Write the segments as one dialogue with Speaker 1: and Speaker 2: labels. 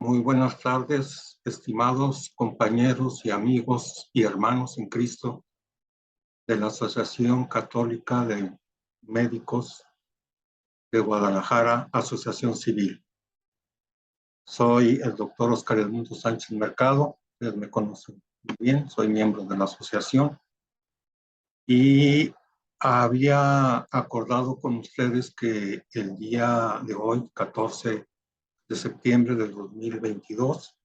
Speaker 1: Muy buenas tardes, estimados compañeros y amigos y hermanos en Cristo de la Asociación Católica de Médicos de Guadalajara, Asociación Civil. Soy el doctor Oscar Edmundo Sánchez Mercado, ustedes me conocen muy bien, soy miembro de la asociación y había acordado con ustedes que el día de hoy, 14 de septiembre del 2022,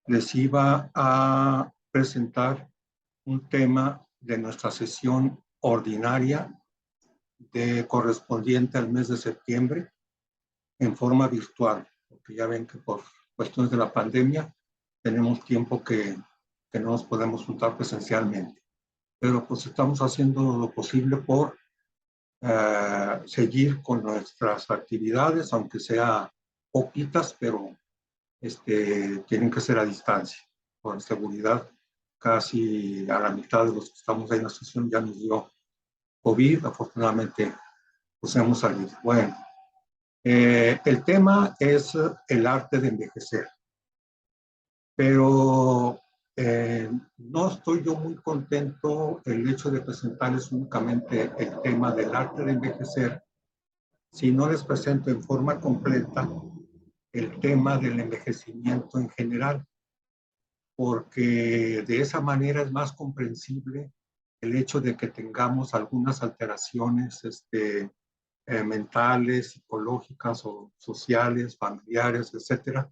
Speaker 1: les iba a presentar un tema de nuestra sesión ordinaria correspondiente al mes de septiembre en forma virtual, porque ya ven que por cuestiones de la pandemia tenemos tiempo que no nos podemos juntar presencialmente. Pero pues estamos haciendo lo posible por seguir con nuestras actividades, aunque sea poquitas, pero tienen que ser a distancia, por seguridad. Casi a la mitad de los que estamos ahí en la sesión ya nos dio COVID, afortunadamente pues hemos salido. Bueno, el tema es el arte de envejecer, pero no estoy yo muy contento el hecho de presentarles únicamente el tema del arte de envejecer, si no les presento en forma completa el tema del envejecimiento en general, porque de esa manera es más comprensible el hecho de que tengamos algunas alteraciones mentales, psicológicas o sociales, familiares, etcétera,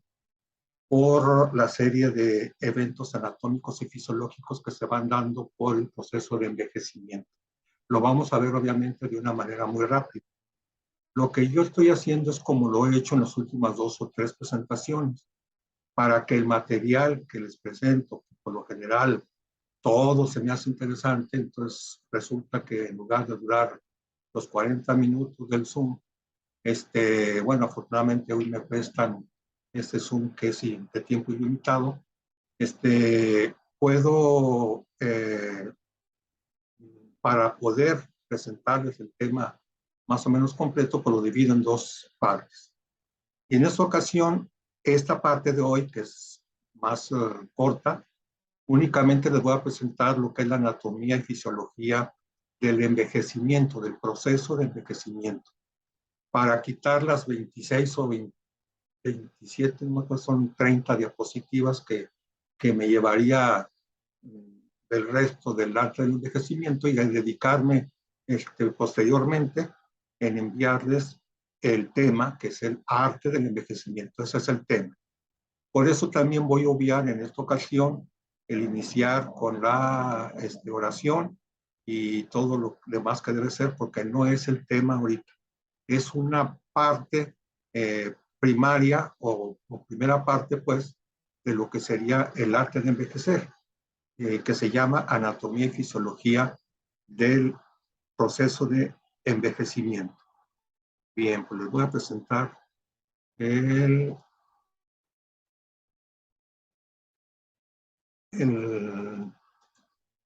Speaker 1: por la serie de eventos anatómicos y fisiológicos que se van dando por el proceso de envejecimiento. Lo vamos a ver obviamente de una manera muy rápida. Lo que yo estoy haciendo es como lo he hecho en las últimas 2 o 3 presentaciones, para que el material que les presento, que por lo general todo se me hace interesante, entonces resulta que en lugar de durar los 40 minutos del Zoom, bueno, afortunadamente hoy me prestan este Zoom que es de tiempo ilimitado, puedo, para poder presentarles el tema más o menos completo, pues lo divido en 2 partes. Y en esta ocasión, esta parte de hoy, que es más corta, únicamente les voy a presentar lo que es la anatomía y fisiología del envejecimiento, del proceso de envejecimiento, para quitar las 26 o 27, no, pues son 30 diapositivas que me llevaría del resto del arte del envejecimiento y a dedicarme posteriormente en enviarles el tema, que es el arte del envejecimiento. Ese es el tema. Por eso también voy a obviar en esta ocasión el iniciar con la oración y todo lo demás que debe ser, porque no es el tema ahorita. Es una parte primaria o primera parte, pues, de lo que sería el arte de envejecer, que se llama anatomía y fisiología del proceso de envejecimiento. Bien, pues les voy a presentar el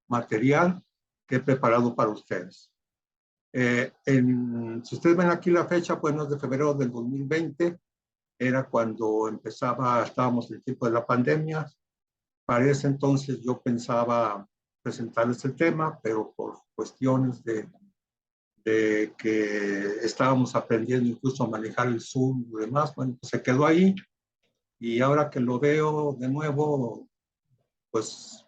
Speaker 1: material que he preparado para ustedes. Si ustedes ven aquí la fecha, pues no es de febrero del 2020, era cuando estábamos en el tiempo de la pandemia. Para ese entonces yo pensaba presentarles el tema, pero por cuestiones de que estábamos aprendiendo incluso a manejar el Zoom y demás, bueno, pues se quedó ahí. Y ahora que lo veo de nuevo, pues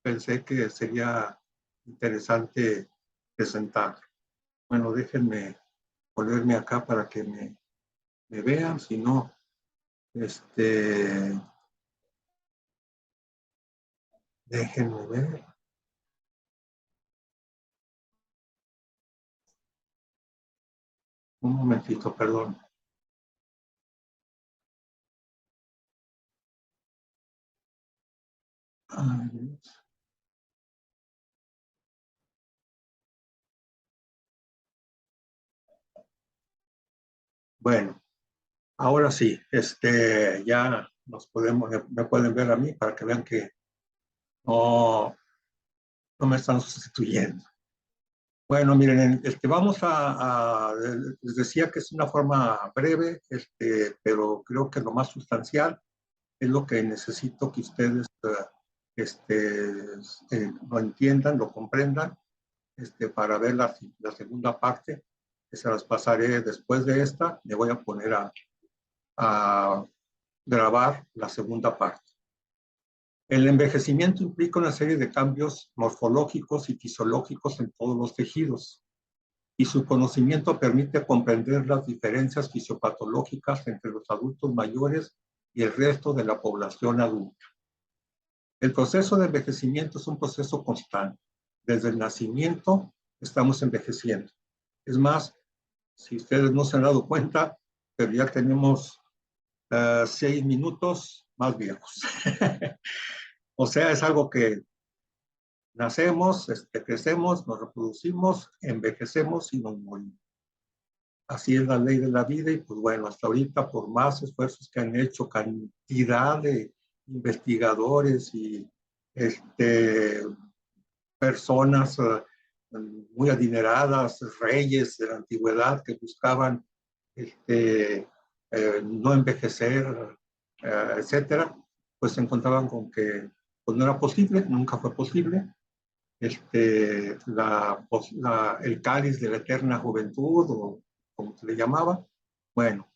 Speaker 1: pensé que sería interesante presentar. Bueno, déjenme volverme acá para que me vean, si no, déjenme ver. Un momentito, perdón. Ay, bueno, ahora sí, ya me pueden ver a mí para que vean que no, no me están sustituyendo. Bueno, miren, vamos les decía que es una forma breve, pero creo que lo más sustancial es lo que necesito que ustedes lo entiendan, lo comprendan, para ver la segunda parte, que se las pasaré después de esta. Me voy a poner a grabar la segunda parte. El envejecimiento implica una serie de cambios morfológicos y fisiológicos en todos los tejidos, y su conocimiento permite comprender las diferencias fisiopatológicas entre los adultos mayores y el resto de la población adulta. El proceso de envejecimiento es un proceso constante. Desde el nacimiento estamos envejeciendo. Es más, si ustedes no se han dado cuenta, pero ya tenemos 6 minutos más viejos. O sea, es algo que nacemos, crecemos, nos reproducimos, envejecemos y nos morimos. Así es la ley de la vida y pues bueno, hasta ahorita por más esfuerzos que han hecho cantidad de investigadores y personas muy adineradas, reyes de la antigüedad que buscaban no envejecer, etcétera, pues se encontraban con que pues no era posible, nunca fue posible. El cáliz de la eterna juventud, o como se le llamaba. Bueno,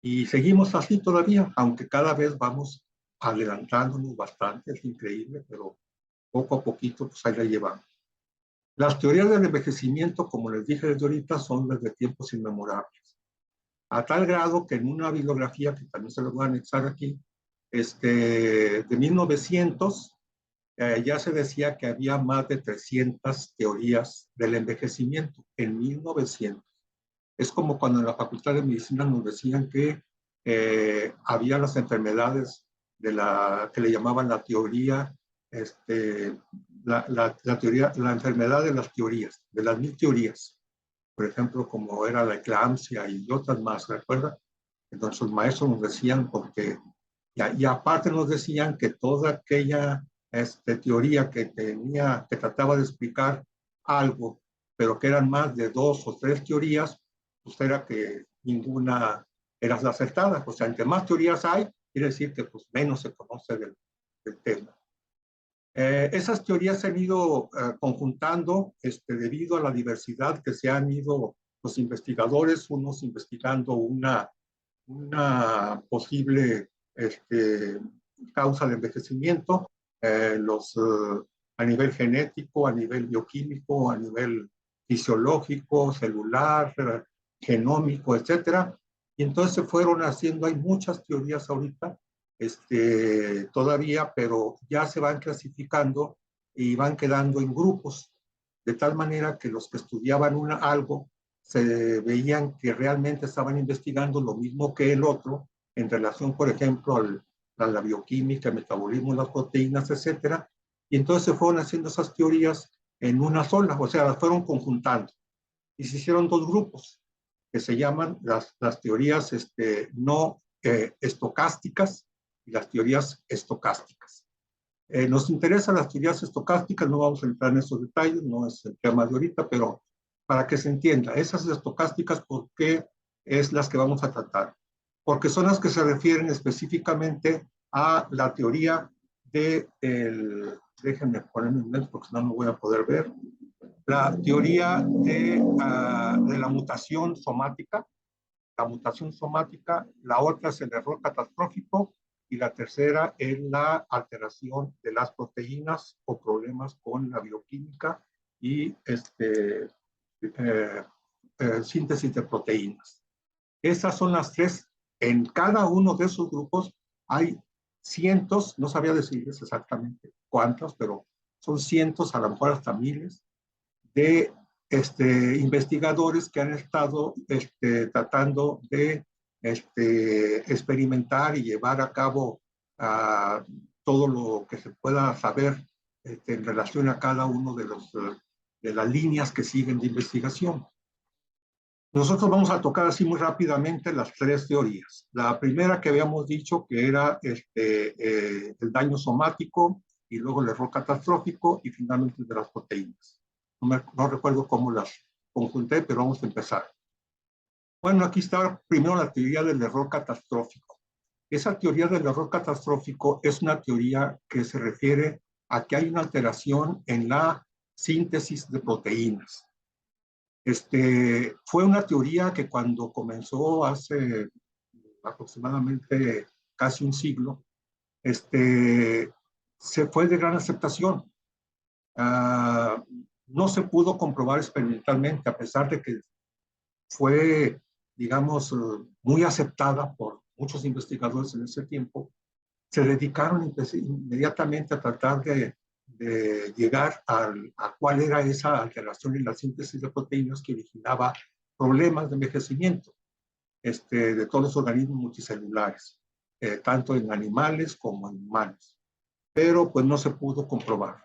Speaker 1: y seguimos así todavía, aunque cada vez vamos adelantándonos bastante, es increíble, pero poco a poquito pues ahí la llevamos. Las teorías del envejecimiento, como les dije desde ahorita, son desde tiempos inmemorables, a tal grado que en una bibliografía que también se lo voy a anexar aquí, de 1900, ya se decía que había más de 300 teorías del envejecimiento en 1900. Es como cuando en la Facultad de Medicina nos decían que había las enfermedades que le llamaban la teoría, la enfermedad de las teorías, de las 1000 teorías. Por ejemplo, como era la eclampsia y otras más, ¿recuerda? Entonces los maestros nos decían, porque, y aparte nos decían que toda aquella teoría que trataba de explicar algo, pero que eran más de 2 o 3 teorías, pues era que ninguna era la acertada. O sea, entre más teorías hay, quiere decir que pues menos se conoce del tema. Esas teorías se han ido conjuntando debido a la diversidad que se han ido los investigadores, unos investigando una posible causa de envejecimiento, a nivel genético, a nivel bioquímico, a nivel fisiológico, celular, genómico, etcétera. Y entonces se fueron haciendo, hay muchas teorías ahorita, todavía, pero ya se van clasificando y van quedando en grupos, de tal manera que los que estudiaban algo se veían que realmente estaban investigando lo mismo que el otro en relación, por ejemplo, a la bioquímica, el metabolismo, las proteínas, etcétera. Y entonces se fueron haciendo esas teorías en una sola, o sea, las fueron conjuntando. Y se hicieron 2 grupos que se llaman las teorías no estocásticas y las teorías estocásticas. Nos interesan las teorías estocásticas, no vamos a entrar en esos detalles, no es el tema de ahorita, pero para que se entienda, esas estocásticas, ¿por qué es las que vamos a tratar? Porque son las que se refieren específicamente a la teoría déjenme ponerme en mente porque si no, no voy a poder ver, la teoría de la mutación somática. La mutación somática, la otra es el error catastrófico y la tercera es la alteración de las proteínas o problemas con la bioquímica y síntesis de proteínas. Esas son las 3. En cada uno de esos grupos hay cientos, no sabía decirles exactamente cuántas, pero son cientos, a lo mejor hasta miles, de investigadores que han estado tratando de experimentar y llevar a cabo todo lo que se pueda saber en relación a cada uno de las líneas que siguen de investigación. Nosotros vamos a tocar así muy rápidamente las 3 teorías. La primera que habíamos dicho que era el daño somático, y luego el error catastrófico y finalmente el de las proteínas. No recuerdo cómo las conjunté, pero vamos a empezar. Bueno, aquí está primero la teoría del error catastrófico. Esa teoría del error catastrófico es una teoría que se refiere a que hay una alteración en la síntesis de proteínas. Fue una teoría que cuando comenzó hace aproximadamente casi un siglo, se fue de gran aceptación. No se pudo comprobar experimentalmente, a pesar de que fue, digamos, muy aceptada por muchos investigadores en ese tiempo. Se dedicaron inmediatamente a tratar de llegar a cuál era esa alteración en la síntesis de proteínas que originaba problemas de envejecimiento de todos los organismos multicelulares, tanto en animales como en humanos. Pero pues no se pudo comprobar.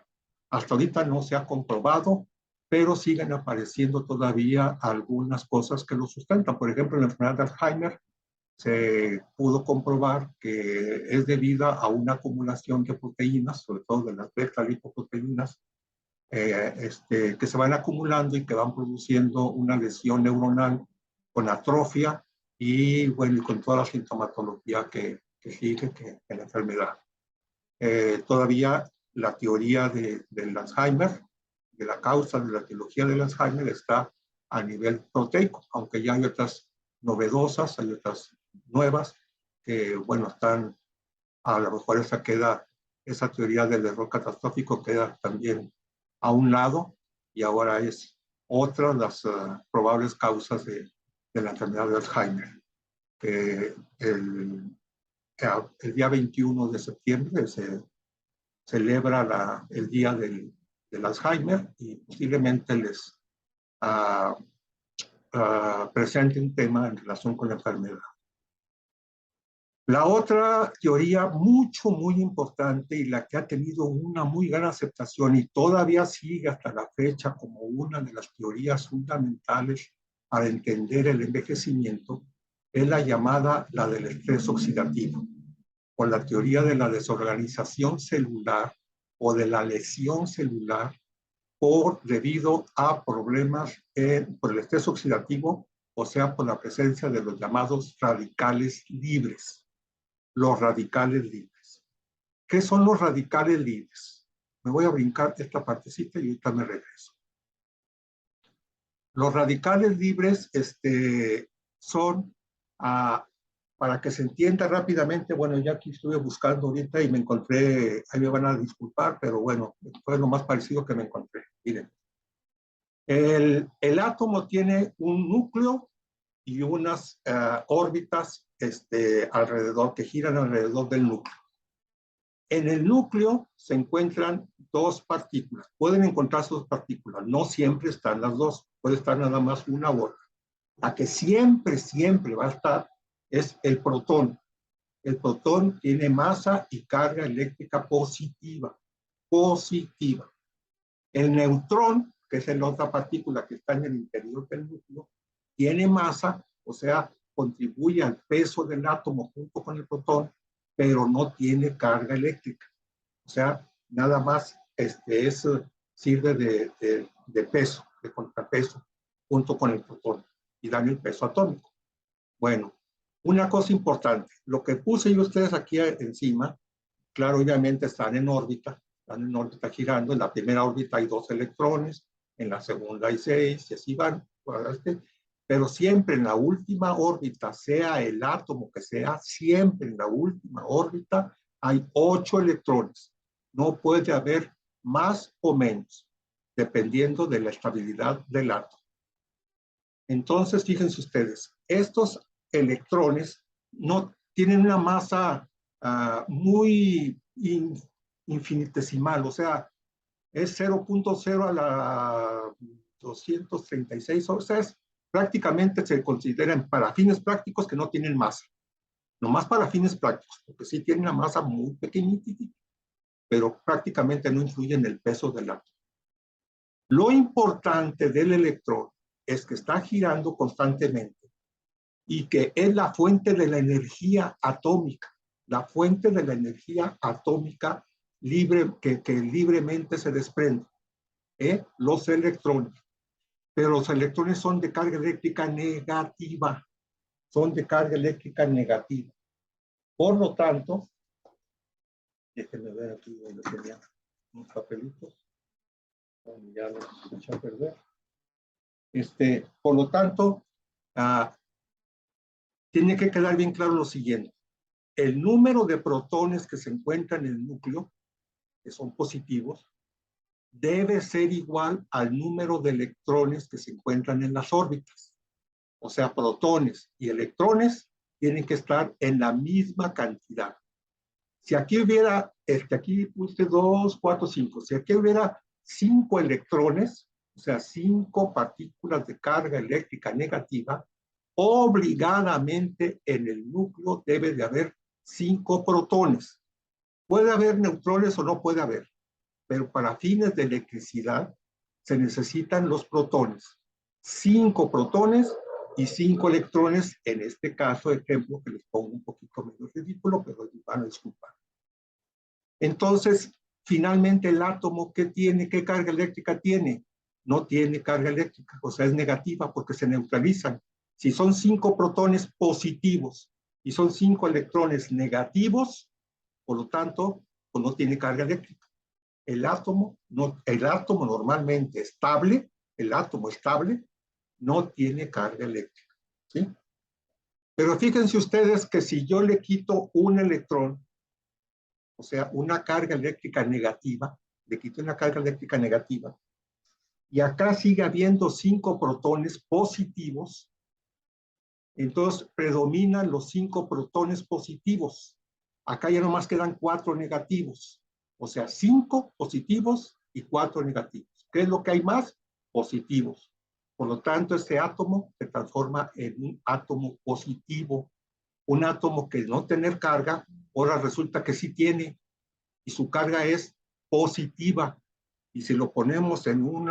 Speaker 1: Hasta ahorita no se ha comprobado, pero siguen apareciendo todavía algunas cosas que lo sustentan. Por ejemplo, la enfermedad de Alzheimer se pudo comprobar que es debida a una acumulación de proteínas, sobre todo de las beta-lipoproteínas, que se van acumulando y que van produciendo una lesión neuronal con atrofia y, bueno, con toda la sintomatología que sigue en la enfermedad. Todavía la teoría del Alzheimer, de la causa de la etiología del Alzheimer, está a nivel proteico, aunque ya hay otras novedosas, hay otras nuevas que, bueno, están, a lo mejor esa teoría del error catastrófico queda también a un lado y ahora es otra de las probables causas de la enfermedad de Alzheimer. El día 21 de septiembre se celebra el día del Alzheimer y posiblemente les presente un tema en relación con la enfermedad. La otra teoría muy importante y la que ha tenido una muy gran aceptación y todavía sigue hasta la fecha como una de las teorías fundamentales para entender el envejecimiento es la llamada la del estrés oxidativo, o la teoría de la desorganización celular o de la lesión celular debido a problemas por el estrés oxidativo, o sea, por la presencia de los llamados radicales libres. Los radicales libres. ¿Qué son los radicales libres? Me voy a brincar esta partecita y ahorita me regreso. Los radicales libres son, para que se entienda rápidamente, bueno, ya aquí estuve buscando ahorita y me encontré, ahí me van a disculpar, pero bueno, fue lo más parecido que me encontré. Miren, el átomo tiene un núcleo y unas órbitas alrededor, que giran alrededor del núcleo. En el núcleo se encuentran dos partículas. Pueden encontrarse dos partículas. No siempre están las dos. Puede estar nada más una u otra. La que siempre va a estar es el protón. El protón tiene masa y carga eléctrica positiva. Positiva. El neutrón, que es la otra partícula que está en el interior del núcleo, tiene masa, o sea, contribuye al peso del átomo junto con el protón, pero no tiene carga eléctrica. O sea, nada más sirve de peso, de contrapeso, junto con el protón, y dan el peso atómico. Bueno, una cosa importante, lo que puse yo ustedes aquí encima, claro, obviamente están en órbita girando. En la primera órbita hay 2 electrones, en la segunda hay 6, y así van. Pero siempre en la última órbita, sea el átomo que sea, siempre en la última órbita hay 8 electrones. No puede haber más o menos, dependiendo de la estabilidad del átomo. Entonces, fíjense ustedes, estos electrones no tienen una masa muy infinitesimal, o sea, es 0.0 a la 236, o sea, prácticamente se consideran para fines prácticos que no tienen masa. Nomás para fines prácticos, porque sí tienen una masa muy pequeñita, pero prácticamente no influye en el peso del átomo. Lo importante del electrón es que está girando constantemente y que es la fuente de la energía atómica, la fuente de la energía atómica libre, que libremente se desprende, los electrones. Pero los electrones son de carga eléctrica negativa, son de carga eléctrica negativa. Por lo tanto, déjenme ver aquí donde tenía unos papelitos. Ya los eché a perder. Por lo tanto, tiene que quedar bien claro lo siguiente. El número de protones que se encuentran en el núcleo, que son positivos, debe ser igual al número de electrones que se encuentran en las órbitas. O sea, protones y electrones tienen que estar en la misma cantidad. Si aquí hubiera, aquí puse 2, 4, 5, si aquí hubiera 5 electrones, o sea, 5 partículas de carga eléctrica negativa, obligadamente en el núcleo debe de haber 5 protones. Puede haber neutrones o no puede haber, pero para fines de electricidad se necesitan los protones. 5 protones y 5 electrones, en este caso, ejemplo que les pongo un poquito menos ridículo, pero van a disculpar. Entonces, finalmente el átomo, ¿qué tiene? ¿Qué carga eléctrica tiene? No tiene carga eléctrica, o sea, es negativa porque se neutralizan. Si son 5 protones positivos y son 5 electrones negativos, por lo tanto, pues no tiene carga eléctrica. El átomo normalmente estable, el átomo estable, no tiene carga eléctrica, ¿sí? Pero fíjense ustedes que si yo le quito un electrón, o sea, una carga eléctrica negativa, le quito una carga eléctrica negativa, y acá sigue habiendo 5 protones positivos, entonces predominan los 5 protones positivos. Acá ya nomás quedan 4 negativos, o sea, 5 positivos y 4 negativos. ¿Qué es lo que hay más? Positivos. Por lo tanto, este átomo se transforma en un átomo positivo. Un átomo que no tener carga, ahora resulta que sí tiene, y su carga es positiva. Y si lo ponemos en un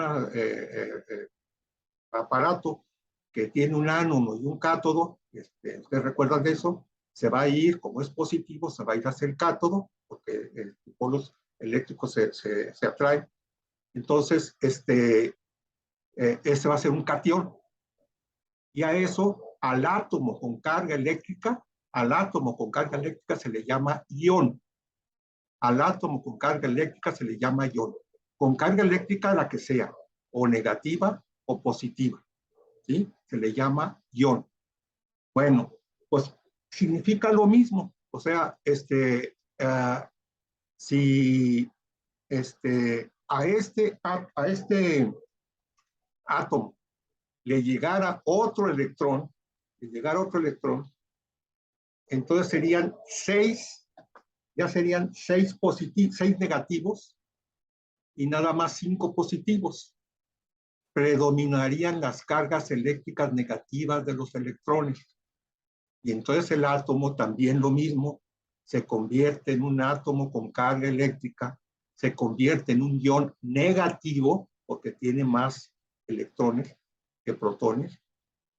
Speaker 1: aparato que tiene un ánodo y un cátodo, ¿ustedes recuerdan de eso? Se va a ir, como es positivo, se va a ir hacia el cátodo, porque los polos eléctricos se atraen. Entonces, este va a ser un catión. Y a eso, al átomo con carga eléctrica, se le llama ión. Al átomo con carga eléctrica se le llama ión. Con carga eléctrica la que sea, o negativa o positiva, ¿sí? Se le llama ión. Bueno, pues significa lo mismo. O sea, si a este átomo le llegara otro electrón, entonces serían 6, ya serían 6 negativos y nada más 5 positivos. Predominarían las cargas eléctricas negativas de los electrones. Y entonces el átomo también lo mismo, se convierte en un átomo con carga eléctrica, se convierte en un ión negativo, porque tiene más electrones que protones,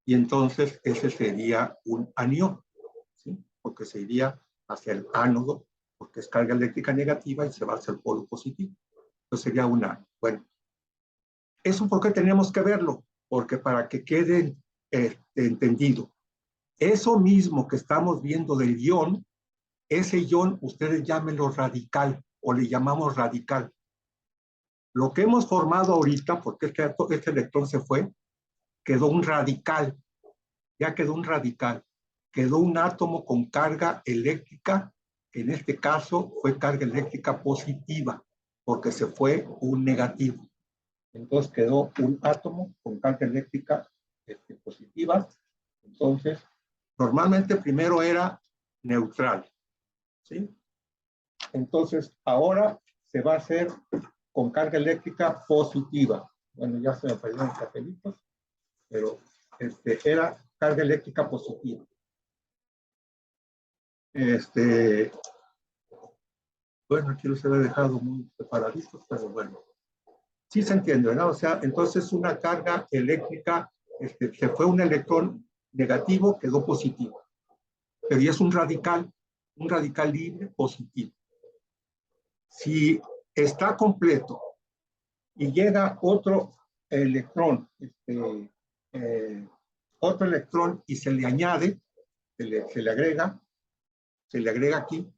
Speaker 1: y entonces ese sería un anión, ¿sí? Porque se iría hacia el ánodo, porque es carga eléctrica negativa y se va hacia el polo positivo. Entonces sería una, bueno, ¿eso por qué tenemos que verlo? Porque para que quede entendido, eso mismo que estamos viendo del ión, ese ión ustedes llámenlo radical o le llamamos radical. Lo que hemos formado ahorita, porque este electrón se fue, quedó un radical, ya quedó un radical, quedó un átomo con carga eléctrica, que en este caso fue carga eléctrica positiva, porque se fue un negativo. Entonces quedó un átomo con carga eléctrica positiva. Entonces, normalmente primero era neutral, ¿sí? Entonces, ahora se va a hacer con carga eléctrica positiva. Bueno, ya se me perdieron los papelitos, pero era carga eléctrica positiva. Bueno, aquí los había dejado muy separaditos, pero bueno. Sí se entiende, ¿verdad? O sea, entonces una carga eléctrica, se fue un electrón negativo, quedó positivo. Pero ya es un radical libre positivo. Si está completo y llega otro electrón, y se le añade, se le agrega, se le agrega aquí,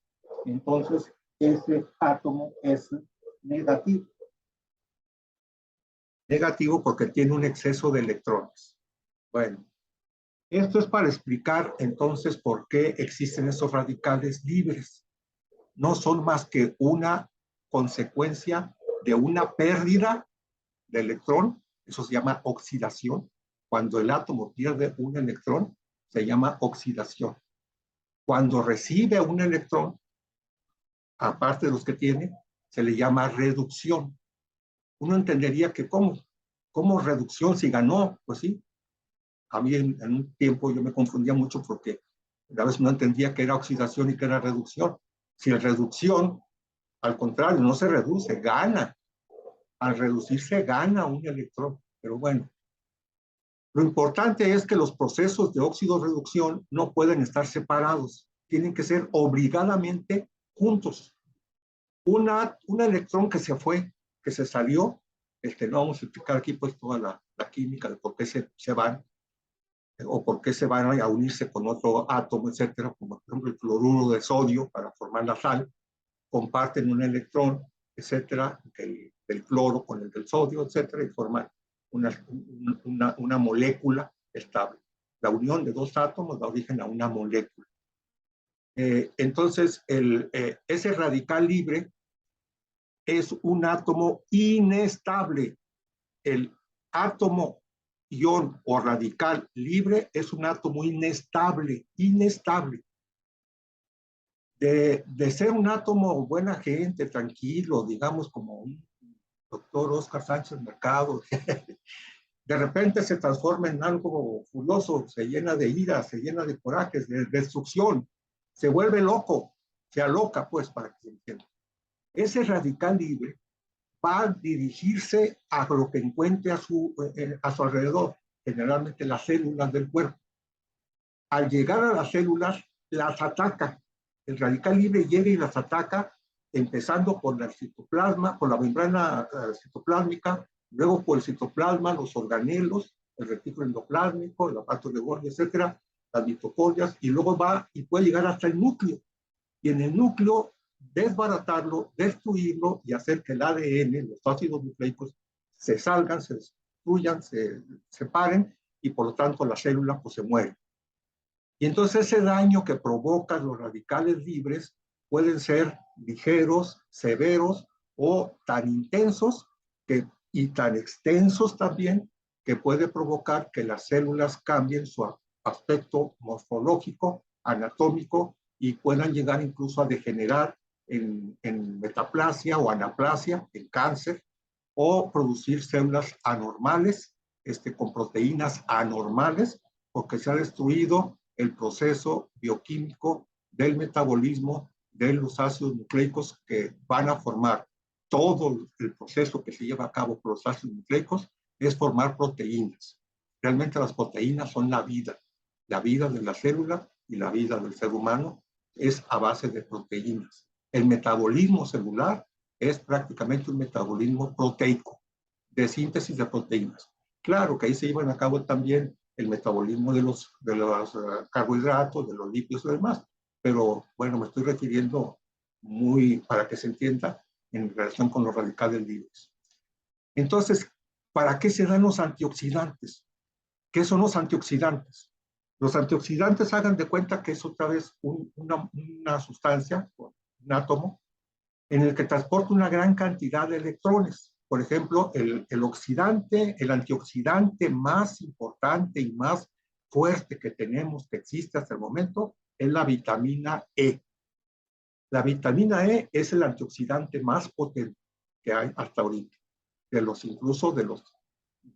Speaker 1: entonces ese átomo es negativo. Negativo porque tiene un exceso de electrones. Bueno, esto es para explicar entonces por qué existen esos radicales libres. No son más que una consecuencia de una pérdida de electrón, eso se llama oxidación. Cuando el átomo pierde un electrón, se llama oxidación. Cuando recibe un electrón, aparte de los que tiene, se le llama reducción. Uno entendería que ¿cómo reducción si ganó? Pues sí. A mí en un tiempo yo me confundía mucho porque a veces no entendía qué era oxidación y qué era reducción. Si es reducción, al contrario, no se reduce, gana. Al reducirse gana un electrón. Pero bueno, lo importante es que los procesos de óxido-reducción no pueden estar separados. Tienen que ser obligadamente juntos. Un electrón que se fue, que se salió, no vamos a explicar aquí pues toda la química de por qué se van, o por qué se van a unirse con otro átomo, etcétera, como por ejemplo el cloruro de sodio para formar la sal, comparten un electrón, etcétera, del cloro con el del sodio, etcétera, y forman una molécula estable. La unión de dos átomos da origen a una molécula. Entonces, ese radical libre es un átomo inestable. El átomo ion o radical libre es un átomo inestable. De ser un átomo buena gente, tranquilo, digamos como un doctor Oscar Sánchez Mercado, de repente se transforma en algo furioso, se llena de ira, se llena de corajes, de destrucción, se vuelve loco, se aloca, pues, para que se entienda. Ese radical libre va a dirigirse a lo que encuentre a su alrededor, generalmente las células del cuerpo. Al llegar a las células, las ataca. El radical libre llega y las ataca, empezando por el citoplasma, por la membrana citoplásmica, luego por el citoplasma, los organelos, el retículo endoplásmico, el aparato de Golgi, etcétera, las mitocondrias, y luego va y puede llegar hasta el núcleo. Y en el núcleo, desbaratarlo, destruirlo y hacer que el ADN, los ácidos nucleicos, se salgan, se destruyan, se separen, y por lo tanto la célula pues se muere. Y entonces ese daño que provocan los radicales libres pueden ser ligeros, severos o tan intensos y tan extensos también que puede provocar que las células cambien su aspecto morfológico, anatómico y puedan llegar incluso a degenerar en metaplasia o anaplasia, en cáncer, o producir células anormales, con proteínas anormales, porque se ha destruido el proceso bioquímico del metabolismo de los ácidos nucleicos que van a formar. Todo el proceso que se lleva a cabo por los ácidos nucleicos es formar proteínas. Realmente las proteínas son la vida de la célula y la vida del ser humano es a base de proteínas. El metabolismo celular es prácticamente un metabolismo proteico, de síntesis de proteínas. Claro que ahí se llevan a cabo también el metabolismo de los carbohidratos, de los lípidos y demás, pero bueno, me estoy refiriendo muy para que se entienda en relación con los radicales libres. Entonces, ¿para qué se dan los antioxidantes? ¿Qué son los antioxidantes? Los antioxidantes, hagan de cuenta que es otra vez una sustancia, un átomo, en el que transporta una gran cantidad de electrones. Por ejemplo, el antioxidante más importante y más fuerte que tenemos, que existe hasta el momento, es la vitamina E. La vitamina E es el antioxidante más potente que hay hasta ahorita, incluso de los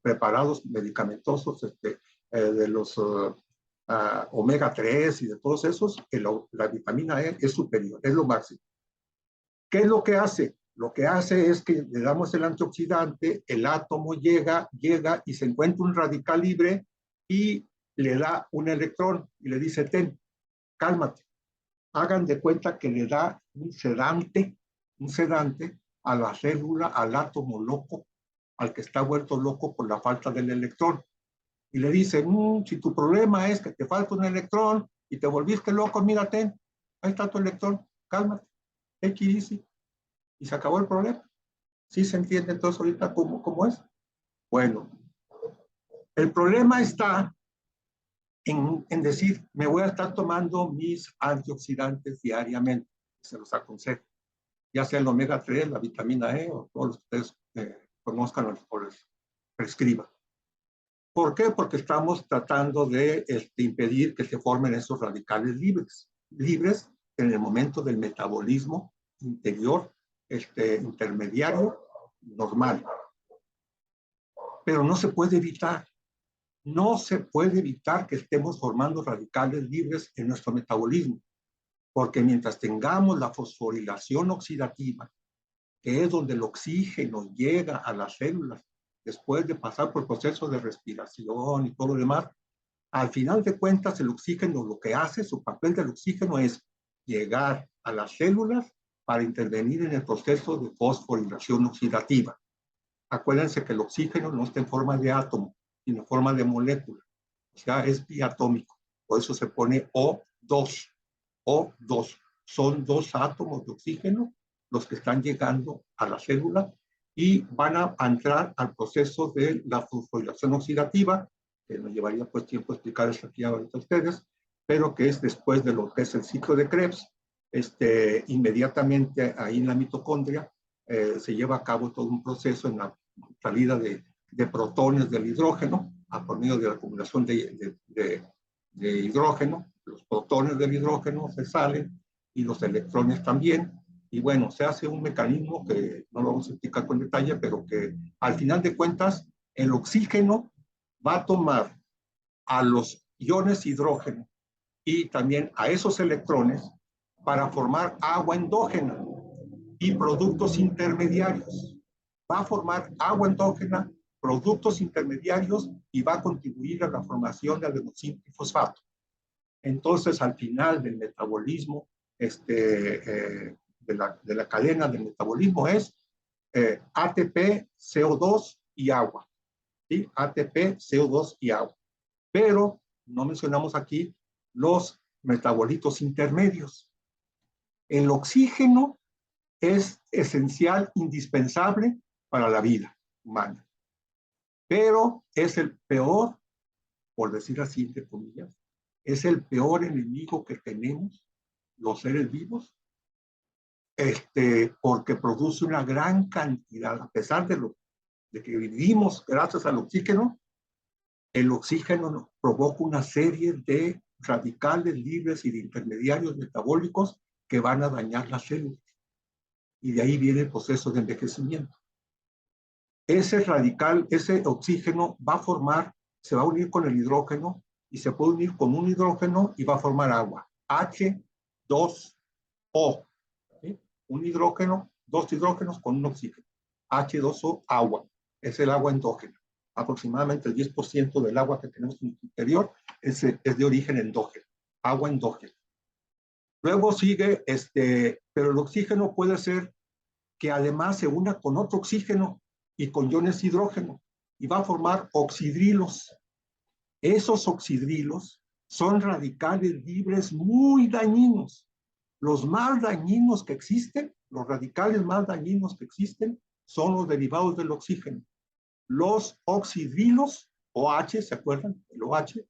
Speaker 1: preparados medicamentosos, de los omega 3 y de todos esos, la vitamina E es superior, es lo máximo. ¿Qué es lo que hace? Lo que hace es que le damos el antioxidante, el átomo llega y se encuentra un radical libre y le da un electrón y le dice, ten, cálmate. Hagan de cuenta que le da un sedante a la célula, al átomo loco, al que está vuelto loco por la falta del electrón. Y le dice, si tu problema es que te falta un electrón y te volviste loco, mírate, ahí está tu electrón, cálmate, take it easy, y se acabó el problema. ¿Sí se entiende entonces ahorita cómo es? Bueno, el problema está en decir, me voy a estar tomando mis antioxidantes diariamente, se los aconsejo, ya sea el omega 3, la vitamina E o todos los que ustedes conozcan o les prescriban. ¿Por qué? Porque estamos tratando de impedir que se formen esos radicales libres en el momento del metabolismo interior, intermediario, normal. Pero no se puede evitar. No se puede evitar que estemos formando radicales libres en nuestro metabolismo, porque mientras tengamos la fosforilación oxidativa, que es donde el oxígeno llega a las células después de pasar por procesos de respiración y todo lo demás, al final de cuentas el oxígeno lo que hace, su papel del oxígeno es llegar a las células para intervenir en el proceso de fosforilación oxidativa. Acuérdense que el oxígeno no está en forma de átomo, sino en forma de molécula. O sea, es diatómico. Por eso se pone O2. O2. Son dos átomos de oxígeno los que están llegando a la célula y van a entrar al proceso de la fosforilación oxidativa, que nos llevaría pues tiempo explicar esto aquí ahorita a ustedes, pero que es después de lo que es el ciclo de Krebs, inmediatamente ahí en la mitocondria se lleva a cabo todo un proceso en la salida de protones del hidrógeno por medio de la acumulación de hidrógeno. Los protones del hidrógeno se salen y los electrones también. Y bueno, se hace un mecanismo que no lo vamos a explicar con detalle, pero que al final de cuentas el oxígeno va a tomar a los iones hidrógeno y también a esos electrones para formar agua endógena y productos intermediarios. Va a formar agua endógena, productos intermediarios y va a contribuir a la formación de adenosíntrifosfato. Entonces, al final del metabolismo, de la cadena del metabolismo es ATP, CO2 y agua. ¿Sí? ATP, CO2 y agua. Pero no mencionamos aquí los metabolitos intermedios. El oxígeno es esencial, indispensable para la vida humana. Pero es el peor, por decir así, entre comillas, es el peor enemigo que tenemos los seres vivos, porque produce una gran cantidad, a pesar de que vivimos gracias al oxígeno, el oxígeno provoca una serie de radicales libres y de intermediarios metabólicos que van a dañar las células. Y de ahí viene el proceso de envejecimiento. Ese radical, ese oxígeno va a formar, se va a unir con el hidrógeno y se puede unir con un hidrógeno y va a formar agua. H2O. ¿Sí? Un hidrógeno, dos hidrógenos con un oxígeno. H2O, agua. Es el agua endógena. Aproximadamente el 10% del agua que tenemos en el interior es de origen endógeno. Agua endógena. Luego sigue, pero el oxígeno puede ser que además se una con otro oxígeno y con iones hidrógeno y va a formar oxidrilos. Esos oxidrilos son radicales libres muy dañinos. Los más dañinos que existen, los radicales más dañinos que existen, son los derivados del oxígeno. Los oxidrilos, OH, ¿se acuerdan? El OH,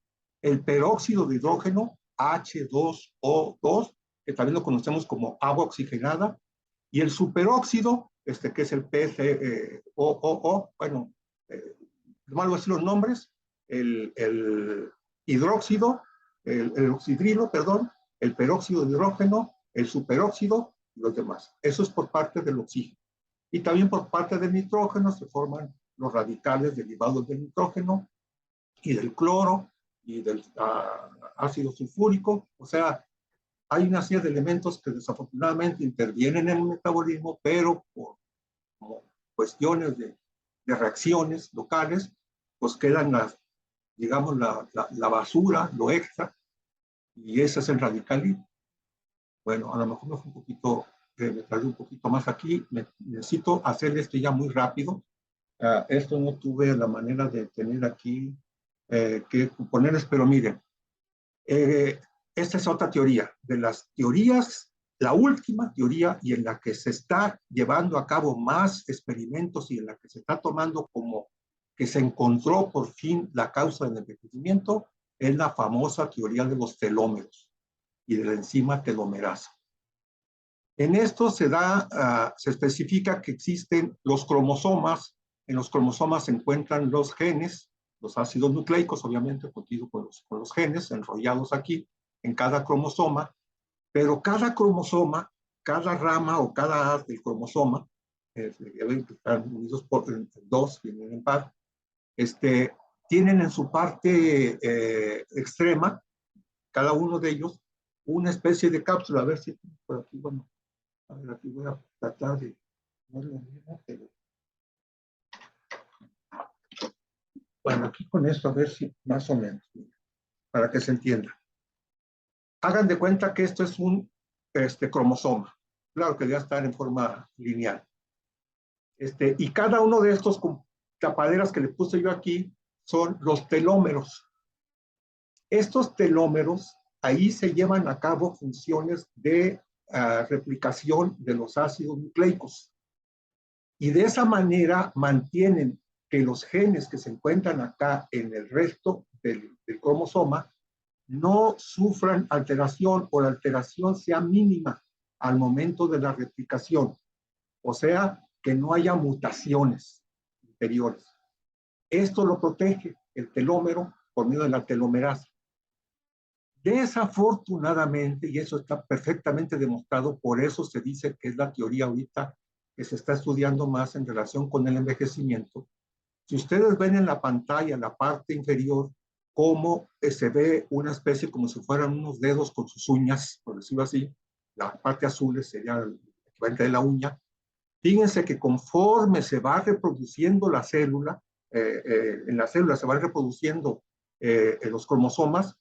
Speaker 1: el peróxido de hidrógeno, H2O2, que también lo conocemos como agua oxigenada, y el superóxido, que es el PCOO, bueno, no algo así los nombres, el hidróxido, el oxidrilo, perdón, el peróxido de hidrógeno, el superóxido y los demás. Eso es por parte del oxígeno. Y también por parte del nitrógeno se forman los radicales derivados del nitrógeno y del cloro y del ácido sulfúrico. O sea, hay una serie de elementos que desafortunadamente intervienen en el metabolismo, pero por cuestiones de reacciones locales, pues quedan digamos, la basura, lo extra, y ese es el radical libre. Bueno, a lo mejor me fue un poquito, me tardé un poquito más aquí, necesito hacer esto ya muy rápido. Esto no tuve la manera de tener aquí que ponerles, pero miren, esta es otra teoría. De las teorías, la última teoría y en la que se está llevando a cabo más experimentos y en la que se está tomando como que se encontró por fin la causa del envejecimiento, es la famosa teoría de los telómeros y de la enzima telomerasa. En esto se especifica que existen los cromosomas. En los cromosomas se encuentran los genes, los ácidos nucleicos, obviamente, contidos con los genes enrollados aquí en cada cromosoma, pero cada cromosoma, cada rama o cada haz del cromosoma, están unidos por dos, vienen en par, tienen en su parte extrema, cada uno de ellos, una especie de cápsula. A ver si por aquí, bueno, a ver, aquí voy a tratar de no es lo mismo, pero bueno, aquí con esto a ver si más o menos, para que se entienda. Hagan de cuenta que esto es un cromosoma. Claro que debe estar en forma lineal. Y cada uno de estos tapaderas que le puse yo aquí son los telómeros. Estos telómeros, ahí se llevan a cabo funciones de replicación de los ácidos nucleicos. Y de esa manera mantienen que los genes que se encuentran acá en el resto del cromosoma no sufran alteración o la alteración sea mínima al momento de la replicación. O sea, que no haya mutaciones interiores. Esto lo protege el telómero por medio de la telomerasa. Desafortunadamente, y eso está perfectamente demostrado, por eso se dice que es la teoría ahorita que se está estudiando más en relación con el envejecimiento. Si ustedes ven en la pantalla, la parte inferior, cómo se ve una especie como si fueran unos dedos con sus uñas, por decirlo así, la parte azul sería el equivalente de la uña. Fíjense que conforme se va reproduciendo la célula, en la célula se van reproduciendo los cromosomas,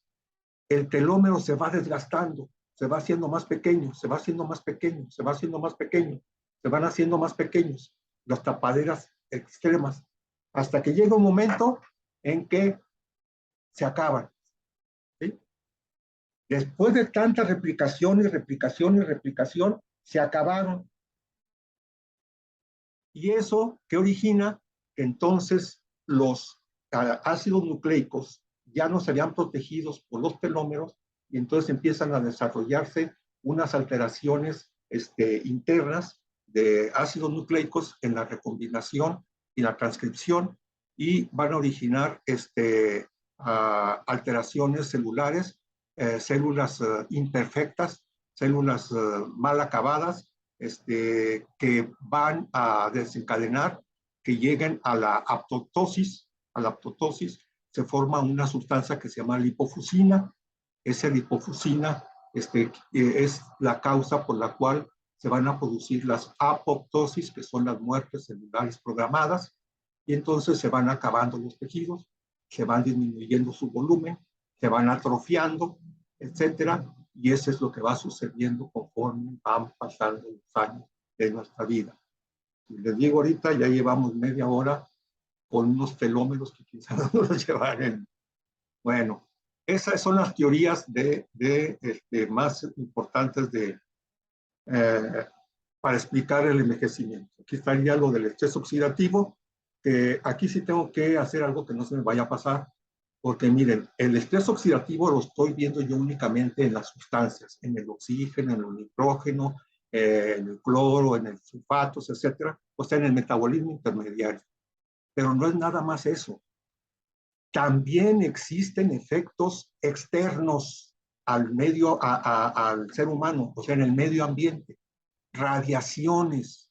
Speaker 1: el telómero se va desgastando, se va haciendo más pequeño, se va haciendo más pequeño, se va haciendo más pequeño, se van haciendo más pequeños, las tapaderas extremas, hasta que llega un momento en que se acaban. ¿Sí? Después de tanta replicación y replicación y replicación, se acabaron. ¿Y eso qué origina? Que entonces los ácidos nucleicos ya no serían protegidos por los telómeros y entonces empiezan a desarrollarse unas alteraciones internas de ácidos nucleicos en la recombinación y la transcripción y van a originar alteraciones celulares, células imperfectas, células mal acabadas, que van a desencadenar que lleguen a la apoptosis. A la apoptosis se forma una sustancia que se llama lipofusina. Esa lipofusina es la causa por la cual se van a producir las apoptosis, que son las muertes celulares programadas, y entonces se van acabando los tejidos, se van disminuyendo su volumen, se van atrofiando, etcétera, y eso es lo que va sucediendo conforme van pasando los años de nuestra vida. Y les digo ahorita, ya llevamos media hora con unos telómeros que quizás no nos llevarán. Bueno, esas son las teorías más importantes para explicar el envejecimiento. Aquí estaría lo del estrés oxidativo, que aquí sí tengo que hacer algo que no se me vaya a pasar, porque miren, el estrés oxidativo lo estoy viendo yo únicamente en las sustancias, en el oxígeno, en el nitrógeno, en el cloro, en el sulfatos, etcétera, o sea, en el metabolismo intermediario. Pero no es nada más eso. También existen efectos externos al medio, al ser humano, o sea, en el medio ambiente. Radiaciones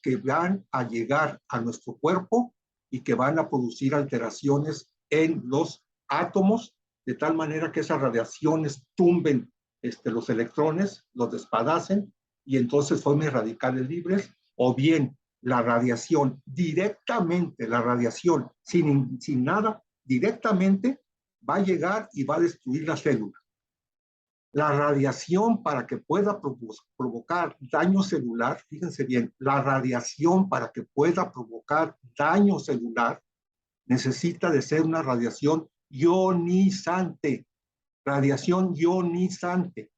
Speaker 1: que van a llegar a nuestro cuerpo y que van a producir alteraciones en los átomos, de tal manera que esas radiaciones tumben los electrones, los despedacen y entonces formen radicales libres, o bien la radiación directamente, la radiación sin nada, directamente va a llegar y va a destruir la célula. La radiación para que pueda provocar daño celular, fíjense bien, la radiación para que pueda provocar daño celular necesita de ser una radiación ionizante. radiación ionizante.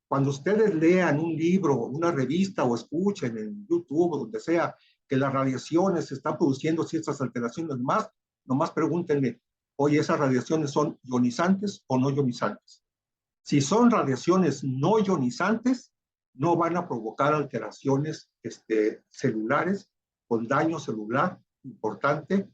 Speaker 1: Cuando ustedes lean un libro, una revista o escuchen en YouTube o donde sea que las radiaciones están produciendo ciertas alteraciones más, nomás pregúntenle, oye, ¿esas radiaciones son ionizantes o no ionizantes? Si son radiaciones no ionizantes, no van a provocar alteraciones celulares con daño celular importante,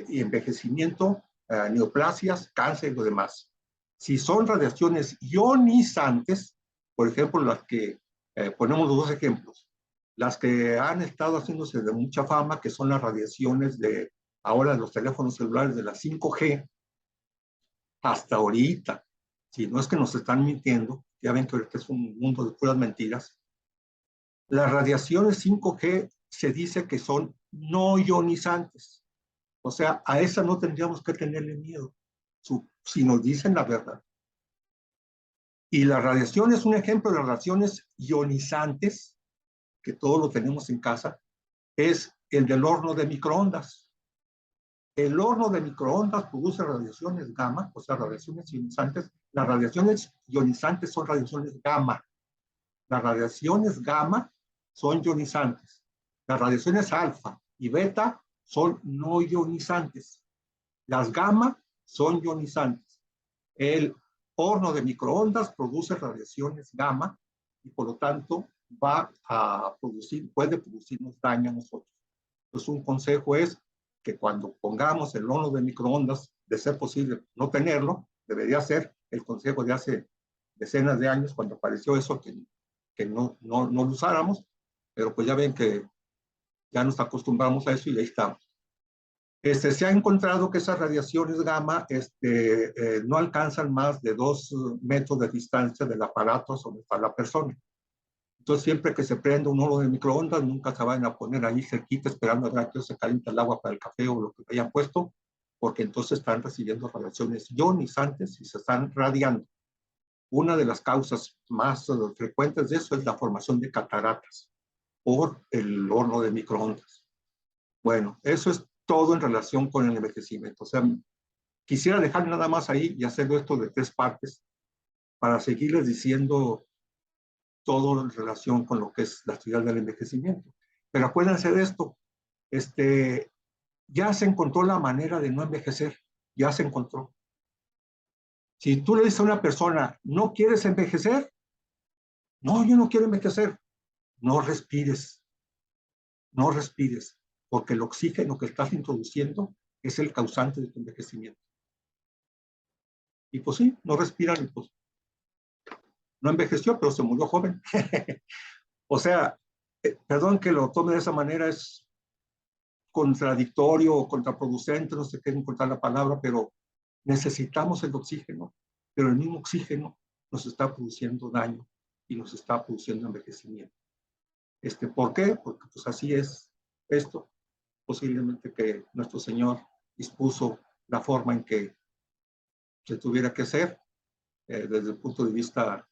Speaker 1: y envejecimiento, neoplasias, cáncer y lo demás. Si son radiaciones ionizantes, por ejemplo, las que ponemos los dos ejemplos, las que han estado haciéndose de mucha fama, que son las radiaciones de ahora de los teléfonos celulares de la 5G, hasta ahorita, si no es que nos están mintiendo, ya ven que ahorita es un mundo de puras mentiras, las radiaciones 5G se dice que son no ionizantes. O sea, a esa no tendríamos que tenerle miedo, si nos dicen la verdad. Y la radiación es un ejemplo de las radiaciones ionizantes, que todos lo tenemos en casa, es el del horno de microondas. El horno de microondas produce radiaciones gamma, o sea, radiaciones ionizantes. Las radiaciones ionizantes son radiaciones gamma. Las radiaciones gamma son ionizantes. Las radiaciones alfa y beta son no ionizantes. Las gamma son ionizantes. El horno de microondas produce radiaciones gamma y por lo tanto puede producirnos daño a nosotros. Entonces un consejo es que cuando pongamos el horno de microondas, de ser posible no tenerlo, debería ser el consejo de hace decenas de años cuando apareció eso, que no lo usáramos, pero pues ya ven que ya nos acostumbramos a eso y ahí estamos. Se ha encontrado que esas radiaciones gamma no alcanzan más de 2 metros de distancia del aparato donde está la persona. Entonces, siempre que se prende un horno de microondas, nunca se vayan a poner ahí cerquita esperando a que se caliente el agua para el café o lo que hayan puesto, porque entonces están recibiendo radiaciones ionizantes y se están radiando. Una de las causas más frecuentes de eso es la formación de cataratas por el horno de microondas. Bueno, eso es todo en relación con el envejecimiento. O sea, quisiera dejar nada más ahí y hacerlo esto de 3 partes para seguirles diciendo todo en relación con lo que es la actividad del envejecimiento. Pero acuérdense de esto, ya se encontró la manera de no envejecer, ya se encontró. Si tú le dices a una persona, ¿no quieres envejecer? No, yo no quiero envejecer. No respires, no respires, porque el oxígeno que estás introduciendo es el causante de tu envejecimiento. Y pues sí, no respiran y pues no envejeció, pero se murió joven. O sea, perdón que lo tome de esa manera, es contradictorio o contraproducente, no sé qué encontrar la palabra, pero necesitamos el oxígeno, pero el mismo oxígeno nos está produciendo daño y nos está produciendo envejecimiento. ¿Por qué? Porque pues así es esto. Posiblemente que nuestro Señor dispuso la forma en que se tuviera que hacer, desde el punto de vista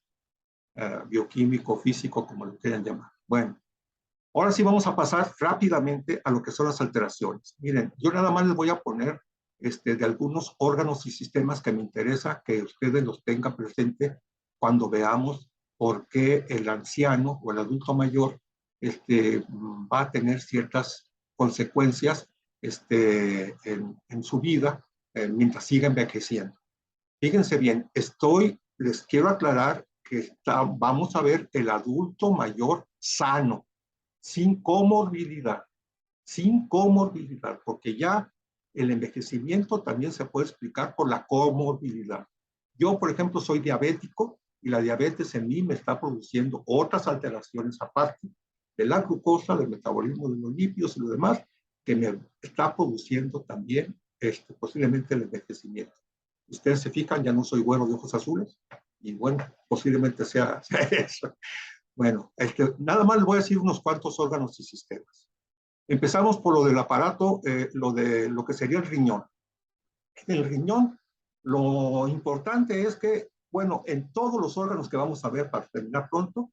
Speaker 1: bioquímico, físico, como lo quieran llamar. Bueno, ahora sí vamos a pasar rápidamente a lo que son las alteraciones. Miren, yo nada más les voy a poner de algunos órganos y sistemas que me interesa que ustedes los tengan presente cuando veamos por qué el anciano o el adulto mayor va a tener ciertas consecuencias en su vida mientras siga envejeciendo. Fíjense bien, les quiero aclarar que vamos a ver el adulto mayor sano, sin comorbilidad, porque ya el envejecimiento también se puede explicar por la comorbilidad. Yo, por ejemplo, soy diabético y la diabetes en mí me está produciendo otras alteraciones aparte de la glucosa, del metabolismo de los lípidos y lo demás, que me está produciendo también posiblemente el envejecimiento. Ustedes se fijan, ya no soy güero de ojos azules y bueno, posiblemente sea eso. Bueno, nada más les voy a decir unos cuantos órganos y sistemas. Empezamos por lo del aparato, lo que sería el riñón. En el riñón, lo importante es que, bueno, en todos los órganos que vamos a ver para terminar pronto,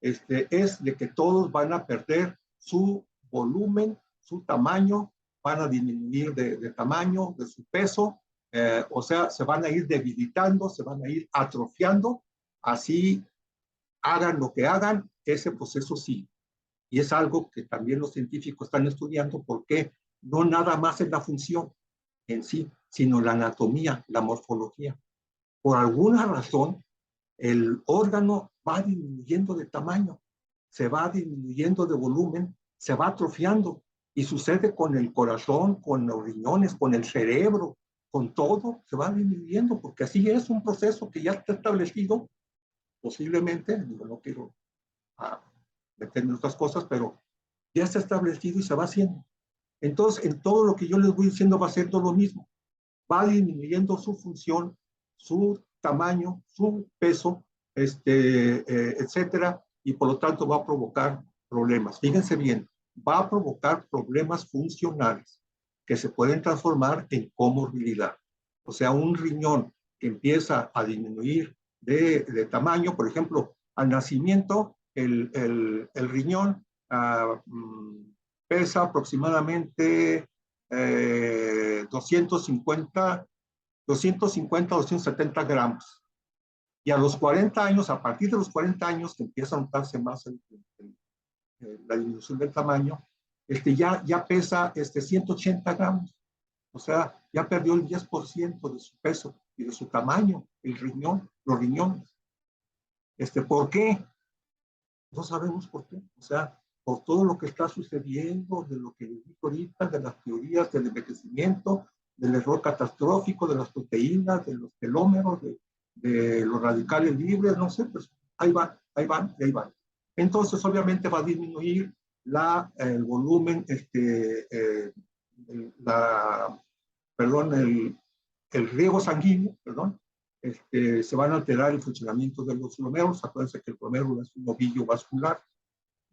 Speaker 1: es de que todos van a perder su volumen, su tamaño, van a disminuir de tamaño, de su peso, O sea, se van a ir debilitando, se van a ir atrofiando, así hagan lo que hagan, ese proceso sí. Y es algo que también los científicos están estudiando porque no nada más es la función en sí, sino la anatomía, la morfología. Por alguna razón, el órgano va disminuyendo de tamaño, se va disminuyendo de volumen, se va atrofiando. Y sucede con el corazón, con los riñones, con el cerebro, con todo, se va disminuyendo, porque así es un proceso que ya está establecido, posiblemente, digo, no quiero meterme en otras cosas, pero ya está establecido y se va haciendo. Entonces, en todo lo que yo les voy diciendo va siendo lo mismo. Va disminuyendo su función, su tamaño, su peso, etcétera, y por lo tanto va a provocar problemas. Fíjense bien, va a provocar problemas funcionales que se pueden transformar en comorbilidad. O sea, un riñón que empieza a disminuir de tamaño, por ejemplo, al nacimiento, el riñón pesa aproximadamente 250, 270 gramos. Y a los 40 años, a partir de los 40 años, que empieza a notarse más la disminución del tamaño, ya pesa 180 gramos. O sea, ya perdió el 10% de su peso y de su tamaño, el riñón, los riñones. ¿Por qué? No sabemos por qué. O sea, por todo lo que está sucediendo, de lo que digo ahorita, de las teorías del envejecimiento, del error catastrófico, de las proteínas, de los telómeros, de los radicales libres, no sé, pues ahí van, ahí van, ahí van. Entonces, obviamente va a disminuir el volumen, perdón, el riego sanguíneo, perdón, se van a alterar el funcionamiento de los glomérulos. Acuérdense que el glomérulo es un ovillo vascular,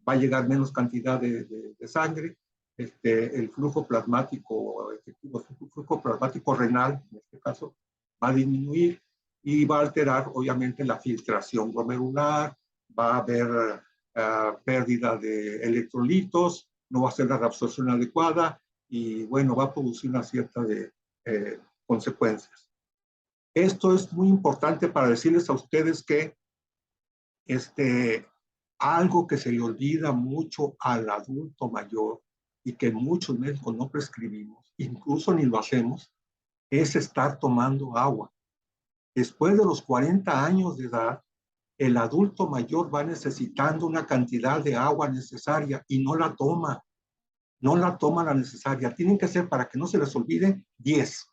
Speaker 1: va a llegar menos cantidad de sangre, el flujo plasmático efectivo, el flujo plasmático renal, en este caso, va a disminuir y va a alterar, obviamente, la filtración glomerular, va a haber pérdida de electrolitos, no va a ser la reabsorción adecuada y, bueno, va a producir una cierta de consecuencias. Esto es muy importante para decirles a ustedes que algo que se le olvida mucho al adulto mayor y que muchos médicos no prescribimos, incluso ni lo hacemos, es estar tomando agua. Después de los 40 años de edad, el adulto mayor va necesitando una cantidad de agua necesaria y no la toma. No la toma la necesaria. Tienen que ser, para que no se les olvide, 10.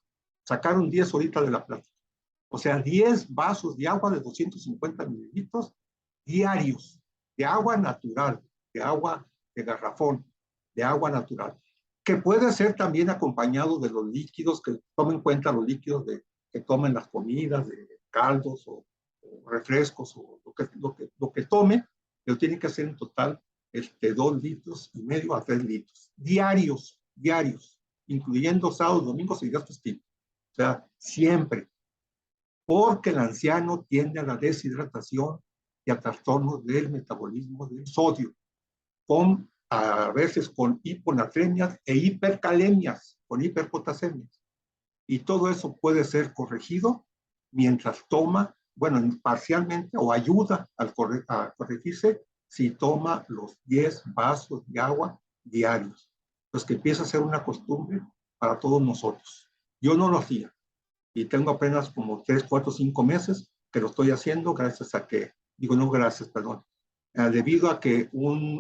Speaker 1: Sacaron 10 ahorita de la plática. O sea, 10 vasos de agua de 250 mililitros diarios, de agua natural, de agua de garrafón, de agua natural, que puede ser también acompañado de los líquidos, que tomen en cuenta los líquidos que tomen las comidas, de caldos o refrescos o lo que tome, pero tiene que hacer en total 2,5 litros a 3 litros, diarios, incluyendo sábados, domingos y días festivos. O sea, siempre, porque el anciano tiende a la deshidratación y a trastornos del metabolismo del sodio, a veces con hiponatremias e hipercalemias, con hiperpotacemias. Y todo eso puede ser corregido mientras toma, bueno, parcialmente, o ayuda a corregirse si toma los 10 vasos de agua diarios. Pues que empieza a ser una costumbre para todos nosotros. Yo no lo hacía y tengo apenas como 3, 4, 5 meses que lo estoy haciendo gracias a que, digo no gracias, perdón, debido a que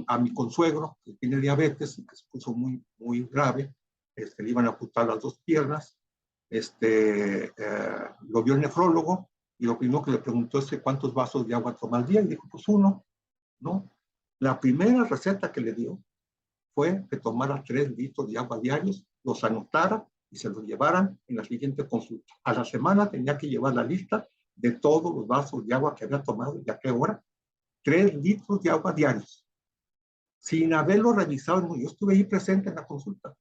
Speaker 1: a mi consuegro, que tiene diabetes y que se puso muy, muy grave, le iban a amputar las 2 piernas, lo vio el nefrólogo y lo primero que le preguntó es cuántos vasos de agua toma al día y dijo, pues 1, ¿no? La primera receta que le dio fue que tomara 3 litros de agua diarios, los anotara y se los llevaran en la siguiente consulta. A la semana tenía que llevar la lista de todos los vasos de agua que había tomado y a qué hora. 3 litros de agua diarios, sin haberlo revisado. Yo estuve ahí presente en la consulta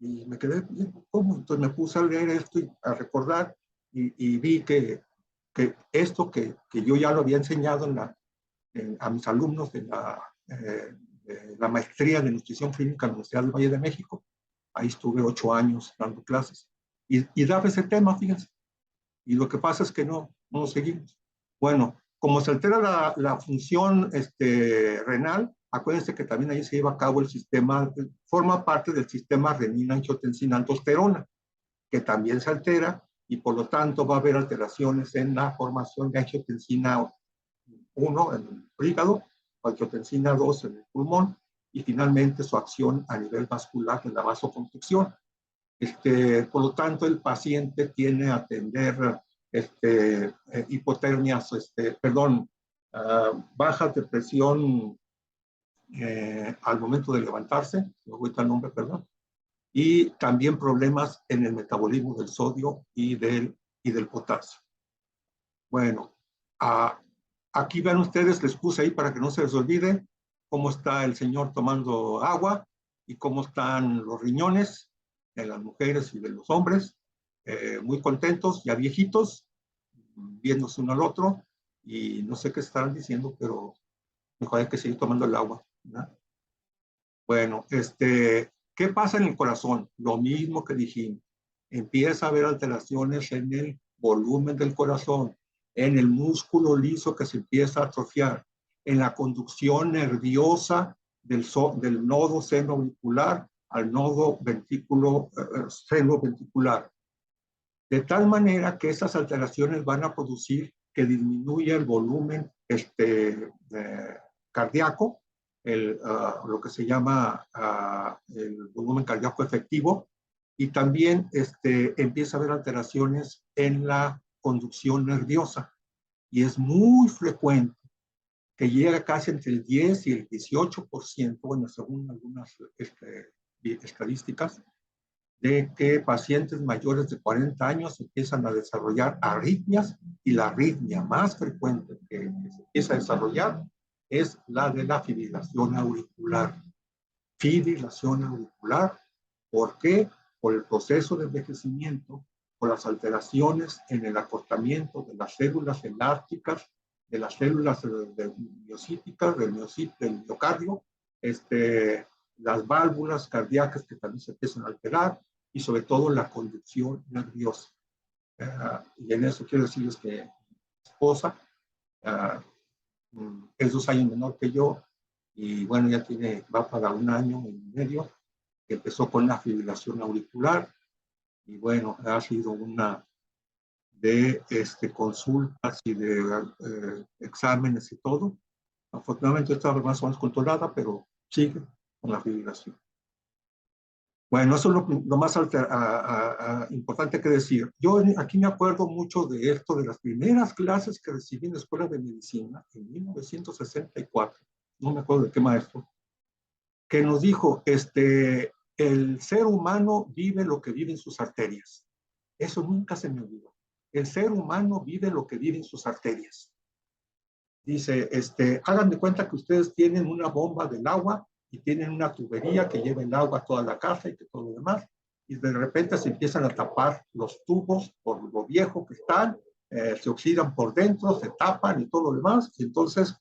Speaker 1: y me quedé, ¿cómo? Entonces me puse a leer esto y a recordar y vi que esto que yo ya lo había enseñado a mis alumnos de la maestría de nutrición clínica en la Universidad del Valle de México. Ahí estuve 8 años dando clases. y daba ese tema, fíjense. Y lo que pasa es que no lo seguimos. Bueno, como se altera la función renal, acuérdense que también ahí se lleva a cabo el sistema, forma parte del sistema renina-angiotensina-aldosterona, que también se altera y por lo tanto va a haber alteraciones en la formación de angiotensina 1 en el hígado, angiotensina 2 en el pulmón y finalmente su acción a nivel vascular en la vasoconstricción. Por lo tanto, el paciente tiene a atender hipotermias, bajas de presión al momento de levantarse, no voy el nombre, perdón, y también problemas en el metabolismo del sodio y del potasio. Bueno, aquí ven ustedes, les puse ahí para que no se les olvide cómo está el señor tomando agua y cómo están los riñones de las mujeres y de los hombres, muy contentos, ya viejitos, viéndose uno al otro, y no sé qué estarán diciendo, pero mejor hay que seguir tomando el agua, ¿verdad? Bueno, ¿qué pasa en el corazón? Lo mismo que dijimos. Empieza a haber alteraciones en el volumen del corazón, en el músculo liso que se empieza a atrofiar, en la conducción nerviosa del nodo senoauricular al nodo senoventricular. De tal manera que esas alteraciones van a producir que disminuya el volumen cardíaco, lo que se llama el volumen cardíaco efectivo, y también empieza a haber alteraciones en la conducción nerviosa. Y es muy frecuente que llega casi entre el 10 y el 18%, bueno, según algunas estadísticas, de que pacientes mayores de 40 años empiezan a desarrollar arritmias, y la arritmia más frecuente que se empieza a desarrollar es la de la fibrilación auricular. Fibrilación auricular, ¿por qué? Por el proceso de envejecimiento, por las alteraciones en el acortamiento de las células elásticas, de las células miocíticas, del miocardio, las válvulas cardíacas que también se empiezan a alterar, y sobre todo la conducción nerviosa. Y en eso quiero decirles que mi esposa es 2 años menor que yo, y bueno, ya va para 1 año y medio que empezó con la fibrilación auricular, y bueno, ha sido una de consultas y de exámenes y todo. Afortunadamente está más o menos controlada, pero sigue con la fibrilación. Bueno, eso es lo más importante que decir. Yo aquí me acuerdo mucho de esto, de las primeras clases que recibí en la Escuela de Medicina en 1964. No me acuerdo de qué maestro, que nos dijo, el ser humano vive lo que vive en sus arterias. Eso nunca se me olvidó. El ser humano vive lo que vive en sus arterias. Dice, hagan de cuenta que ustedes tienen una bomba del agua y tienen una tubería que lleva el agua a toda la casa y que todo lo demás, y de repente se empiezan a tapar los tubos por lo viejo que están, se oxidan por dentro, se tapan y todo lo demás, y entonces,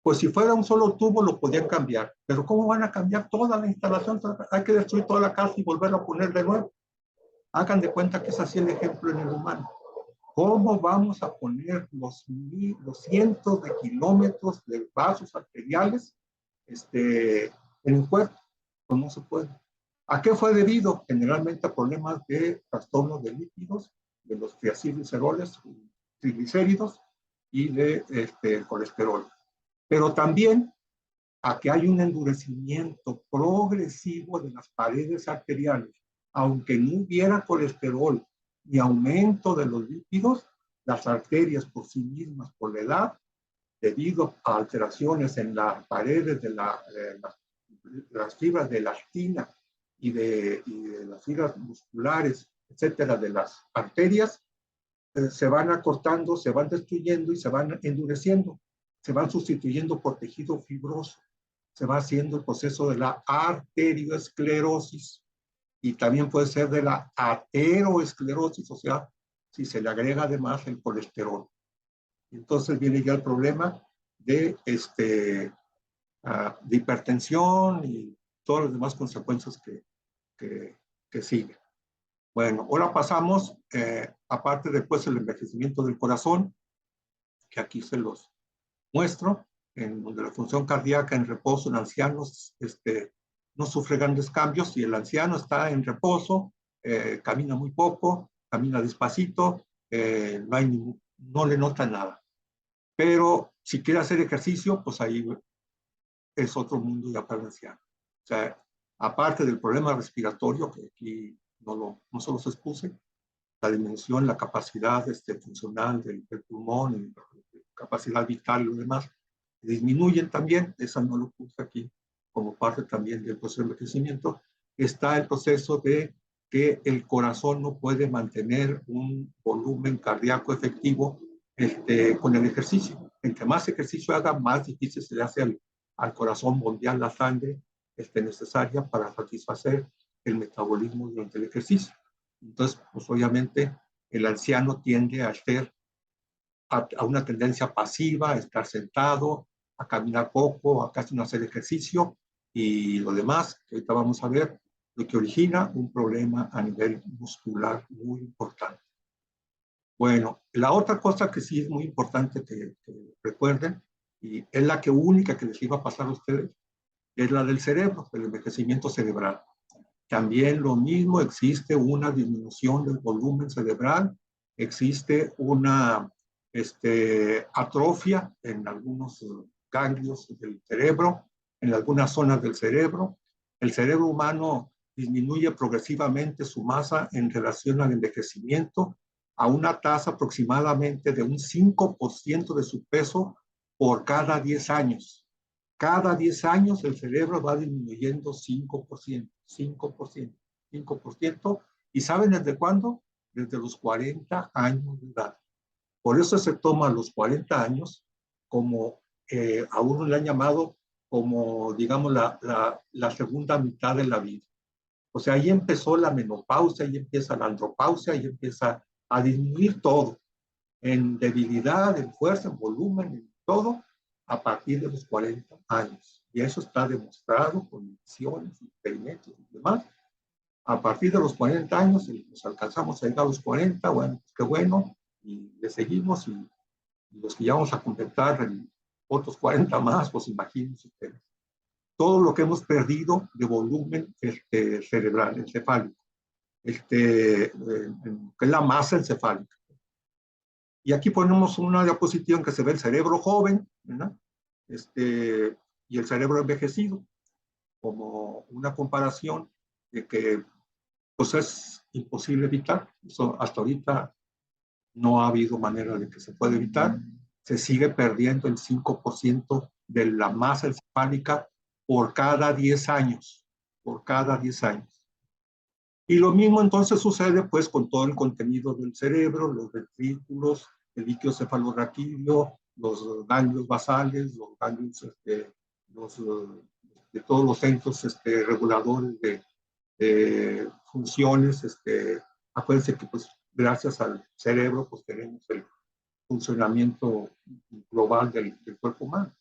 Speaker 1: pues si fuera un solo tubo lo podían cambiar, pero ¿cómo van a cambiar toda la instalación? Hay que destruir toda la casa y volverla a poner de nuevo. Hagan de cuenta que es así el ejemplo en el humano. ¿Cómo vamos a poner los cientos de kilómetros de vasos arteriales en el cuerpo? Pues no se puede. ¿A qué fue debido? Generalmente a problemas de trastornos de lípidos, de los triacilgliceroles, triglicéridos y de colesterol. Pero también a que hay un endurecimiento progresivo de las paredes arteriales. Aunque no hubiera colesterol ni aumento de los lípidos, las arterias por sí mismas, por la edad, debido a alteraciones en las paredes de las fibras de elastina y de las fibras musculares, etcétera, de las arterias, se van acortando, se van destruyendo y se van endureciendo, se van sustituyendo por tejido fibroso, se va haciendo el proceso de la arterioesclerosis, y también puede ser de la ateroesclerosis, o sea, si se le agrega además el colesterol. Entonces viene ya el problema de hipertensión y todas las demás consecuencias que siguen. Bueno, ahora pasamos, aparte después el envejecimiento del corazón, que aquí se los muestro, en donde la función cardíaca en reposo en ancianos no sufre grandes cambios y el anciano está en reposo, camina muy poco, camina despacito, no le nota nada. Pero si quiere hacer ejercicio, pues ahí es otro mundo ya para el anciano. O sea, aparte del problema respiratorio, que aquí no se los expuse, la dimensión, la capacidad funcional del pulmón, la capacidad vital y lo demás, disminuyen también, esa no lo puse aquí como parte también del proceso de envejecimiento, está el proceso de que el corazón no puede mantener un volumen cardíaco efectivo con el ejercicio. Entre más ejercicio haga, más difícil se le hace al corazón bombear la sangre necesaria para satisfacer el metabolismo durante el ejercicio. Entonces, pues obviamente el anciano tiende a ser a una tendencia pasiva, a estar sentado, a caminar poco, a casi no hacer ejercicio y lo demás, que ahorita vamos a ver, lo que origina un problema a nivel muscular muy importante. Bueno, la otra cosa que sí es muy importante que recuerden, y es la que única que les iba a pasar a ustedes, es la del cerebro, el envejecimiento cerebral. También lo mismo, existe una disminución del volumen cerebral, existe una atrofia en algunos ganglios del cerebro, en algunas zonas del cerebro. El cerebro humano disminuye progresivamente su masa en relación al envejecimiento a una tasa aproximadamente de un 5% de su peso por cada 10 años. Cada 10 años el cerebro va disminuyendo 5%, 5%, 5%. ¿Y saben desde cuándo? Desde los 40 años de edad. Por eso se toma los 40 años como, a uno le han llamado como, digamos, la segunda mitad de la vida. O sea, ahí empezó la menopausia, ahí empieza la andropausia, ahí empieza a disminuir todo, en debilidad, en fuerza, en volumen, en todo, a partir de los 40 años. Y eso está demostrado con mediciones, experimentos y demás. A partir de los 40 años, si nos alcanzamos a llegar a los 40, bueno, pues qué bueno, y le seguimos, y los que ya vamos a completar en otros 40 más, pues imagínense ustedes. Todo lo que hemos perdido de volumen cerebral, encefálico, que es la masa encefálica. Y aquí ponemos una diapositiva en que se ve el cerebro joven, ¿verdad? Y el cerebro envejecido, como una comparación de que pues es imposible evitar. Eso hasta ahorita no ha habido manera de que se pueda evitar. Se sigue perdiendo el 5% de la masa encefálica por cada 10 años, por cada 10 años. Y lo mismo entonces sucede pues con todo el contenido del cerebro, los ventrículos, el líquido cefalorraquídeo, los ganglios basales, los ganglios de todos los centros reguladores de funciones. Acuérdense que pues gracias al cerebro pues tenemos el funcionamiento global del cuerpo humano.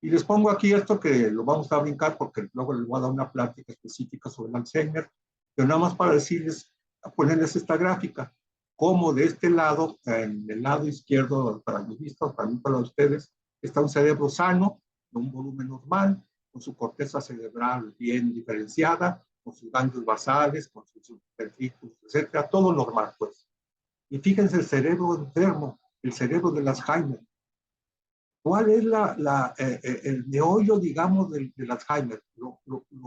Speaker 1: Y les pongo aquí esto que lo vamos a brincar porque luego les voy a dar una plática específica sobre el Alzheimer, pero nada más para decirles, ponerles esta gráfica, como de este lado, en el lado izquierdo para mis vistas, para mí, para ustedes, está un cerebro sano, de un volumen normal, con su corteza cerebral bien diferenciada, con sus ganglios basales, con sus ventrículos, etcétera, todo normal, pues. Y fíjense el cerebro enfermo, el cerebro del Alzheimer. ¿Cuál es el meollo, digamos, del Alzheimer? Lo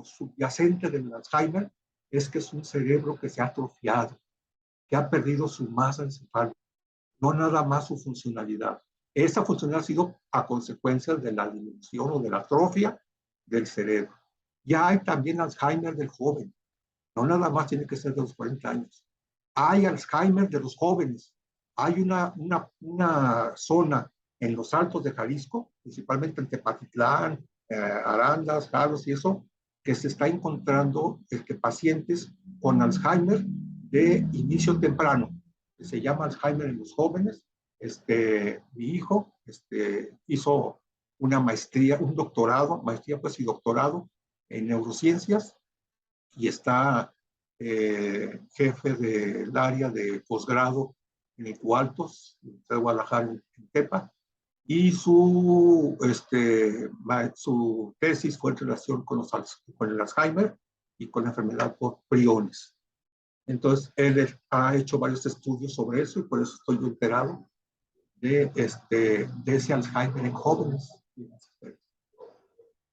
Speaker 1: subyacente del Alzheimer es que es un cerebro que se ha atrofiado, que ha perdido su masa encefálica, no nada más su funcionalidad. Esa funcionalidad ha sido a consecuencia de la disminución o de la atrofia del cerebro. Ya hay también Alzheimer del joven, no nada más tiene que ser de los 40 años. Hay Alzheimer de los jóvenes. Hay una zona en los Altos de Jalisco, principalmente en Tepatitlán, Arandas, Jaros y eso, que se está encontrando pacientes con Alzheimer de inicio temprano, que se llama Alzheimer en los jóvenes. Mi hijo hizo una maestría, un doctorado, maestría pues y doctorado en neurociencias, y está jefe del área de posgrado en Igualtos, de Guadalajara, en Tepa, y su tesis fue en relación con el Alzheimer y con la enfermedad por priones. Entonces, él ha hecho varios estudios sobre eso y por eso estoy enterado de ese Alzheimer en jóvenes.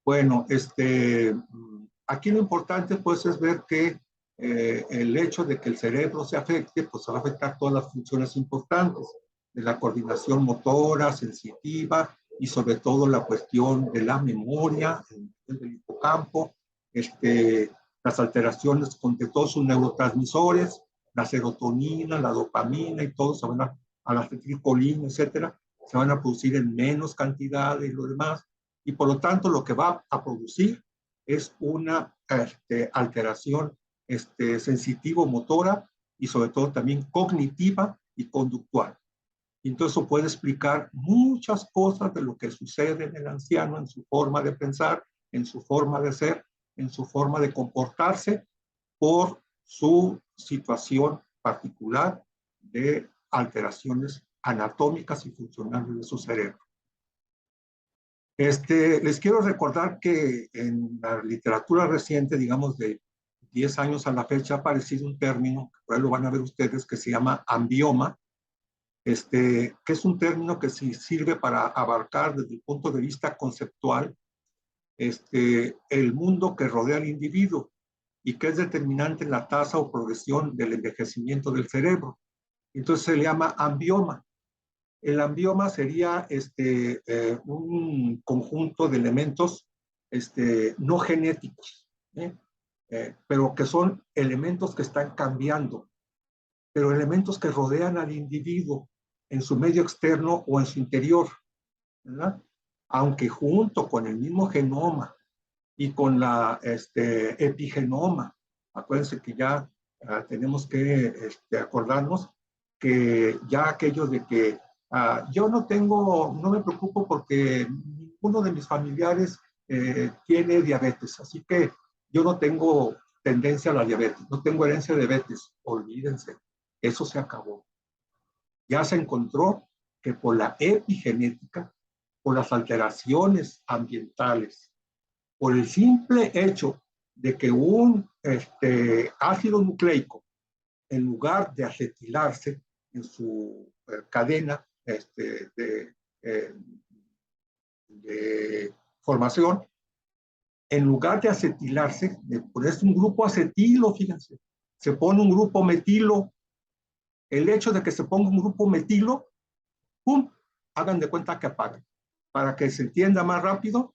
Speaker 1: Bueno, aquí lo importante pues es ver que el hecho de que el cerebro se afecte, pues va a afectar todas las funciones importantes de la coordinación motora, sensitiva y sobre todo la cuestión de la memoria, del hipocampo, las alteraciones de todos sus neurotransmisores, la serotonina, la dopamina y todo, se van a la acetilcolina, etcétera, se van a producir en menos cantidad y lo demás, y por lo tanto lo que va a producir es una alteración sensitivo-motora y sobre todo también cognitiva y conductual. Y entonces eso puede explicar muchas cosas de lo que sucede en el anciano, en su forma de pensar, en su forma de ser, en su forma de comportarse, por su situación particular de alteraciones anatómicas y funcionales de su cerebro. Les quiero recordar que en la literatura reciente, digamos de 10 años a la fecha, ha aparecido un término, que por ahí lo van a ver ustedes, que se llama ambioma, que es un término que sirve para abarcar desde el punto de vista conceptual el mundo que rodea al individuo y que es determinante en la tasa o progresión del envejecimiento del cerebro. Entonces se le llama ambioma. El ambioma sería un conjunto de elementos no genéticos, pero que son elementos que están cambiando, pero elementos que rodean al individuo en su medio externo o en su interior, ¿verdad? Aunque junto con el mismo genoma y con la epigenoma, acuérdense que ya tenemos que acordarnos que ya aquello de que yo no me preocupo porque ninguno de mis familiares tiene diabetes, así que yo no tengo tendencia a la diabetes, no tengo herencia de diabetes, olvídense, eso se acabó. Ya se encontró que por la epigenética, por las alteraciones ambientales, por el simple hecho de que un ácido nucleico, en lugar de acetilarse en su cadena de formación, en lugar de acetilarse, de ponerse un grupo acetilo, fíjense, se pone un grupo metilo. El hecho de que se ponga un grupo metilo, ¡pum!, hagan de cuenta que apagan. Para que se entienda más rápido,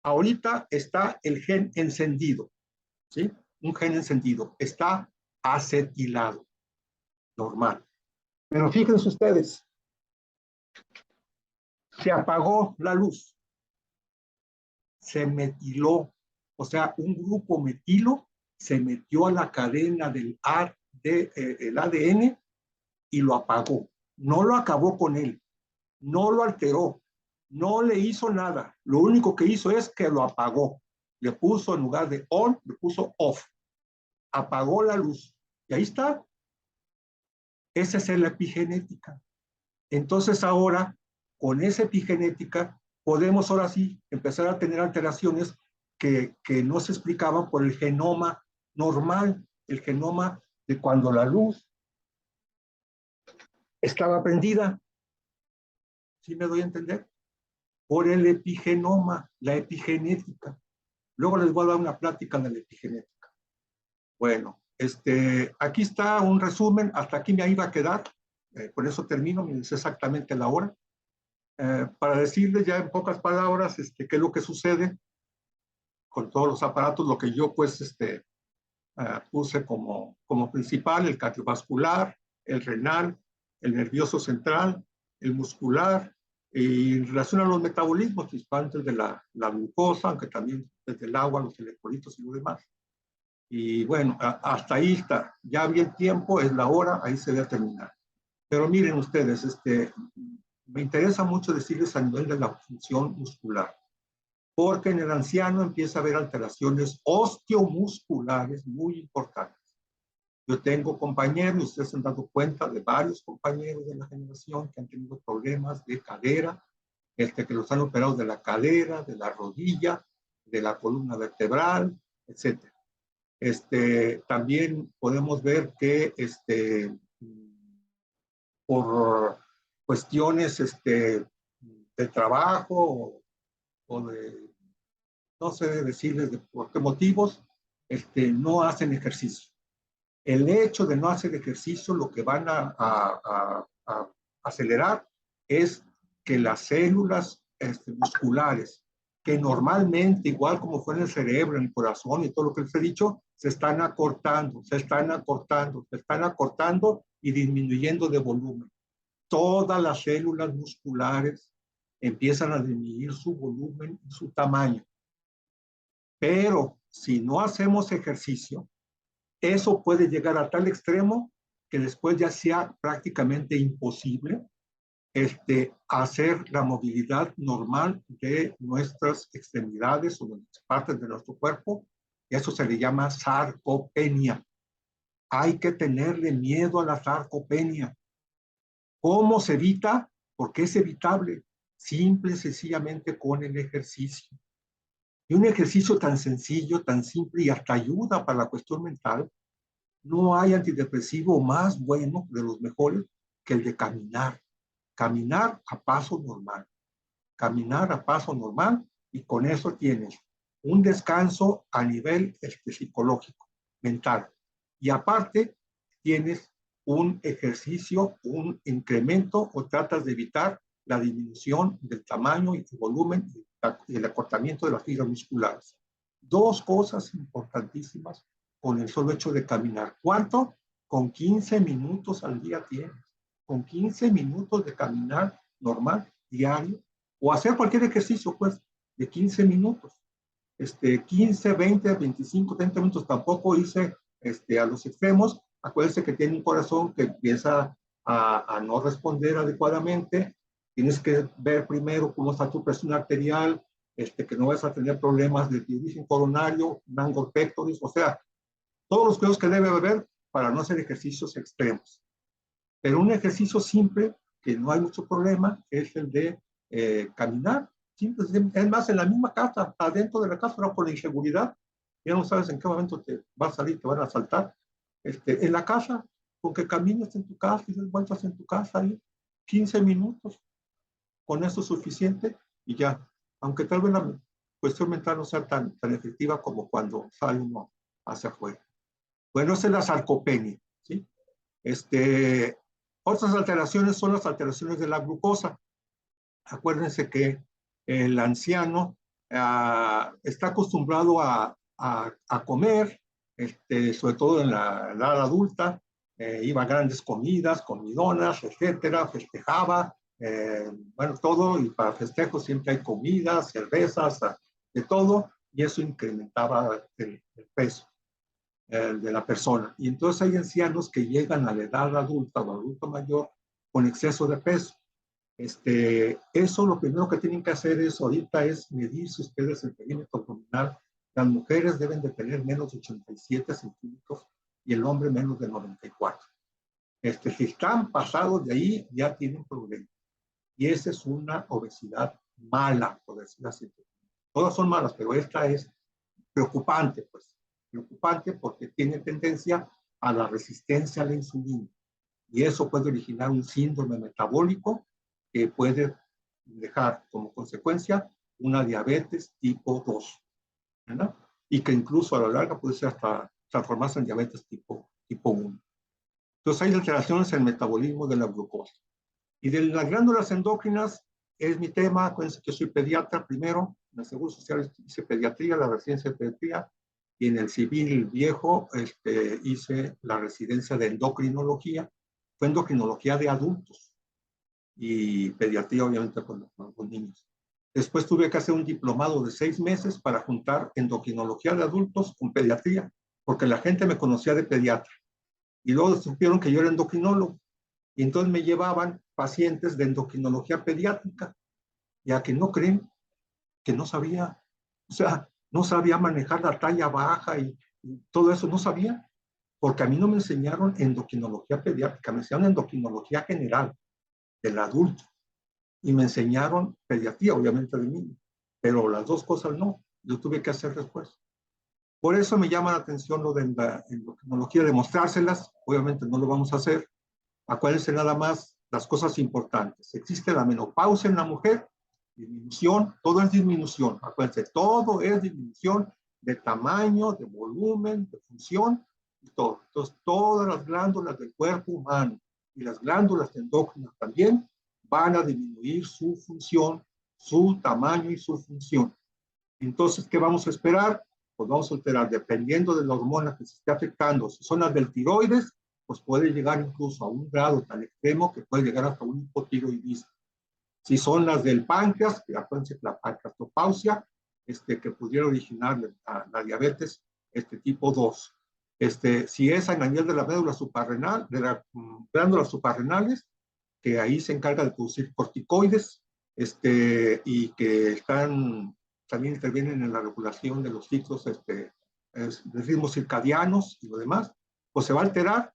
Speaker 1: ahorita está el gen encendido, ¿sí? Un gen encendido, está acetilado, normal. Pero fíjense ustedes, se apagó la luz, se metiló, o sea, un grupo metilo se metió a la cadena del el ADN y lo apagó. No lo acabó con él, no lo alteró, no le hizo nada. Lo único que hizo es que lo apagó. Le puso en lugar de on, le puso off. Apagó la luz. Y ahí está. Esa es la epigenética. Entonces ahora, con esa epigenética, podemos ahora sí empezar a tener alteraciones que no se explicaban por el genoma normal, el genoma de cuando la luz estaba prendida. ¿Sí me doy a entender? Por el epigenoma, la epigenética. Luego les voy a dar una plática de la epigenética. Bueno, aquí está un resumen, hasta aquí me iba a quedar, con eso termino, es exactamente la hora. Para decirles ya en pocas palabras qué es lo que sucede con todos los aparatos, lo que yo pues puse como principal: el cardiovascular, el renal, el nervioso central, el muscular, y en relación a los metabolismos, principalmente de la glucosa, aunque también desde el agua, los electrolitos y lo demás. Y bueno, hasta ahí está. Ya bien tiempo, es la hora, ahí se debe terminar. Pero miren ustedes, me interesa mucho decirles a nivel de la función muscular, porque en el anciano empieza a haber alteraciones osteomusculares muy importantes. Yo tengo compañeros, ustedes se han dado cuenta de varios compañeros de la generación que han tenido problemas de cadera, que los han operado de la cadera, de la rodilla, de la columna vertebral, etc. También podemos ver que por cuestiones de trabajo o de, no sé decirles por qué motivos, no hacen ejercicio. El hecho de no hacer ejercicio lo que van a acelerar es que las células musculares, que normalmente, igual como fue en el cerebro, en el corazón y todo lo que les he dicho, se están acortando, se están acortando, se están acortando y disminuyendo de volumen. Todas las células musculares empiezan a disminuir su volumen y su tamaño. Pero si no hacemos ejercicio, eso puede llegar a tal extremo que después ya sea prácticamente imposible hacer la movilidad normal de nuestras extremidades o de partes de nuestro cuerpo. Eso se le llama sarcopenia. Hay que tenerle miedo a la sarcopenia. ¿Cómo se evita? Porque es evitable. Simple y sencillamente con el ejercicio. Y un ejercicio tan sencillo, tan simple y hasta ayuda para la cuestión mental. No hay antidepresivo más bueno, de los mejores, que el de caminar. Caminar a paso normal. Caminar a paso normal y con eso tienes un descanso a nivel psicológico, mental. Y aparte tienes un ejercicio, un incremento o tratas de evitar la disminución del tamaño y el volumen y el acortamiento de las fibras musculares. Dos cosas importantísimas con el solo hecho de caminar. ¿Cuánto? Con 15 minutos al día tienes. Con 15 minutos de caminar normal, diario, o hacer cualquier ejercicio, pues, de 15 minutos. 15, 20, 25, 30 minutos, tampoco hice a los extremos. Acuérdense que tiene un corazón que empieza a no responder adecuadamente. Tienes que ver primero cómo está tu presión arterial, que no vas a tener problemas de origen coronario, nangor pectoris, o sea, todos los cuidados que debe haber para no hacer ejercicios extremos. Pero un ejercicio simple, que no hay mucho problema, es el de caminar. Simple, es más, en la misma casa, adentro de la casa, pero por la inseguridad, ya no sabes en qué momento te va a salir, te van a asaltar. En la casa, con que camines en tu casa y des vueltas en tu casa, ahí, 15 minutos, con eso es suficiente y ya. Aunque tal vez la cuestión mental no sea tan efectiva como cuando sale uno hacia afuera. Bueno, esa es la sarcopenia, ¿sí? Otras alteraciones son las alteraciones de la glucosa. Acuérdense que el anciano está acostumbrado a comer, sobre todo en la edad adulta, iba a grandes comidas, comidonas, etcétera, festejaba, bueno, todo, y para festejos siempre hay comidas, cervezas, de todo, y eso incrementaba el peso de la persona. Y entonces hay ancianos que llegan a la edad adulta o adulto mayor con exceso de peso. Eso lo primero que tienen que hacer es ahorita es medirse ustedes el perímetro abdominal. Las mujeres deben de tener menos de 87 centímetros y el hombre menos de 94. Si están pasados de ahí, ya tienen problemas. Y esa es una obesidad mala, por decirlo así. Todas son malas, pero esta es preocupante, pues. Preocupante porque tiene tendencia a la resistencia a la insulina. Y eso puede originar un síndrome metabólico que puede dejar como consecuencia una diabetes tipo 2, ¿verdad? Y que incluso a la larga puede ser hasta transformarse en diabetes tipo 1. Entonces hay alteraciones en el metabolismo de la glucosa. Y de las glándulas endócrinas es mi tema. Acuérdense que soy pediatra primero, en el Seguro Social hice pediatría, la residencia de pediatría, y en el civil viejo hice la residencia de endocrinología. Fue endocrinología de adultos y pediatría obviamente con los niños. Después tuve que hacer un diplomado de 6 meses para juntar endocrinología de adultos con pediatría, porque la gente me conocía de pediatra. Y luego supieron que yo era endocrinólogo. Y entonces me llevaban pacientes de endocrinología pediátrica, ya que no creen que no sabía, o sea, no sabía manejar la talla baja y todo eso, no sabía. porque a mí no me enseñaron endocrinología pediátrica, me enseñaron endocrinología general del adulto y me enseñaron pediatría, obviamente de niño, pero las dos cosas no, yo tuve que hacer después. Por eso me llama la atención lo de la endocrinología, demostrárselas, obviamente no lo vamos a hacer. Acuérdense nada más las cosas importantes. Existe la menopausia en la mujer, disminución, todo es disminución. Acuérdense, todo es disminución de tamaño, de volumen, de función y todo. Entonces, todas las glándulas del cuerpo humano y las glándulas endócrinas también van a disminuir su función, su tamaño y su función. Entonces, ¿qué vamos a esperar? Pues vamos a alterar, dependiendo de la hormona que se esté afectando. Si son las del tiroides, pues puede llegar incluso a un grado tan extremo que puede llegar hasta un hipotiroidismo. Si son las del páncreas, que acuérdense que la pancreatopausia, que pudiera originar la diabetes tipo 2. Si es a nivel de la médula suprarrenal, de las glándulas suprarrenales, que ahí se encarga de producir corticoides, y que también intervienen en la regulación de los ciclos de ritmos circadianos y lo demás, pues se va a alterar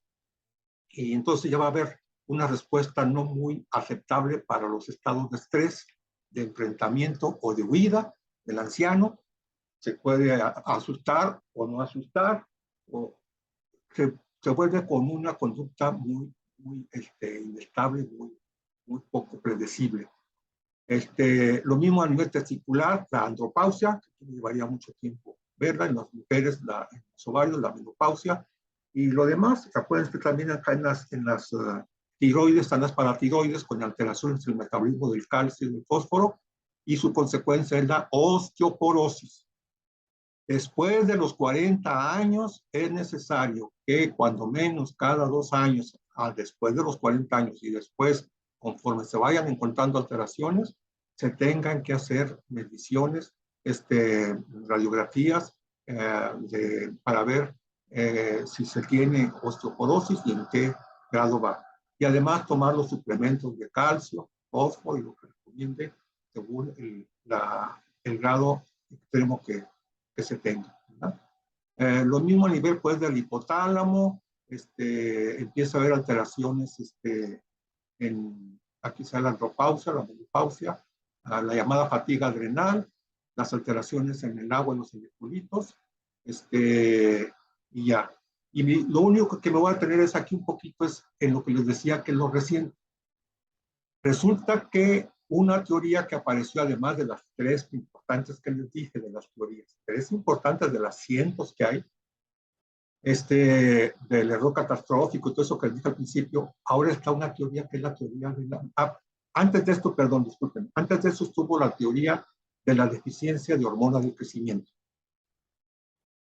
Speaker 1: y entonces ya va a haber una respuesta no muy aceptable para los estados de estrés, de enfrentamiento o de huida del anciano. Se puede asustar o no asustar, o se vuelve con una conducta muy inestable, muy poco predecible. Lo mismo a nivel testicular, la andropausia, que llevaría mucho tiempo verla en las mujeres, en los ovarios, la menopausia, y lo demás, acuérdense que también acá en las tiroides, están las paratiroides con alteraciones en el metabolismo del calcio y del fósforo, y su consecuencia es la osteoporosis. Después de los 40 años es necesario que cuando menos cada 2 años, después de los 40 años y después, conforme se vayan encontrando alteraciones, se tengan que hacer mediciones, radiografías para ver si se tiene osteoporosis y en qué grado va. Y además tomar los suplementos de calcio, fósforo y lo que recomiende según el grado extremo que se tenga. Lo mismo a nivel pues del hipotálamo, empieza a haber alteraciones aquí sale la andropausia, la menopausia, la llamada fatiga adrenal, las alteraciones en el agua, en los electrolitos, y ya. Y lo único que me voy a tener es aquí un poquito es en lo que les decía que es lo reciente. Resulta que una teoría que apareció, además de las 3 importantes que les dije, de las teorías, 3 importantes de las cientos que hay, del error catastrófico y todo eso que les dije al principio, ahora está una teoría que es la teoría de antes de esto, perdón, disculpen, antes de eso estuvo la teoría de la deficiencia de hormona del crecimiento.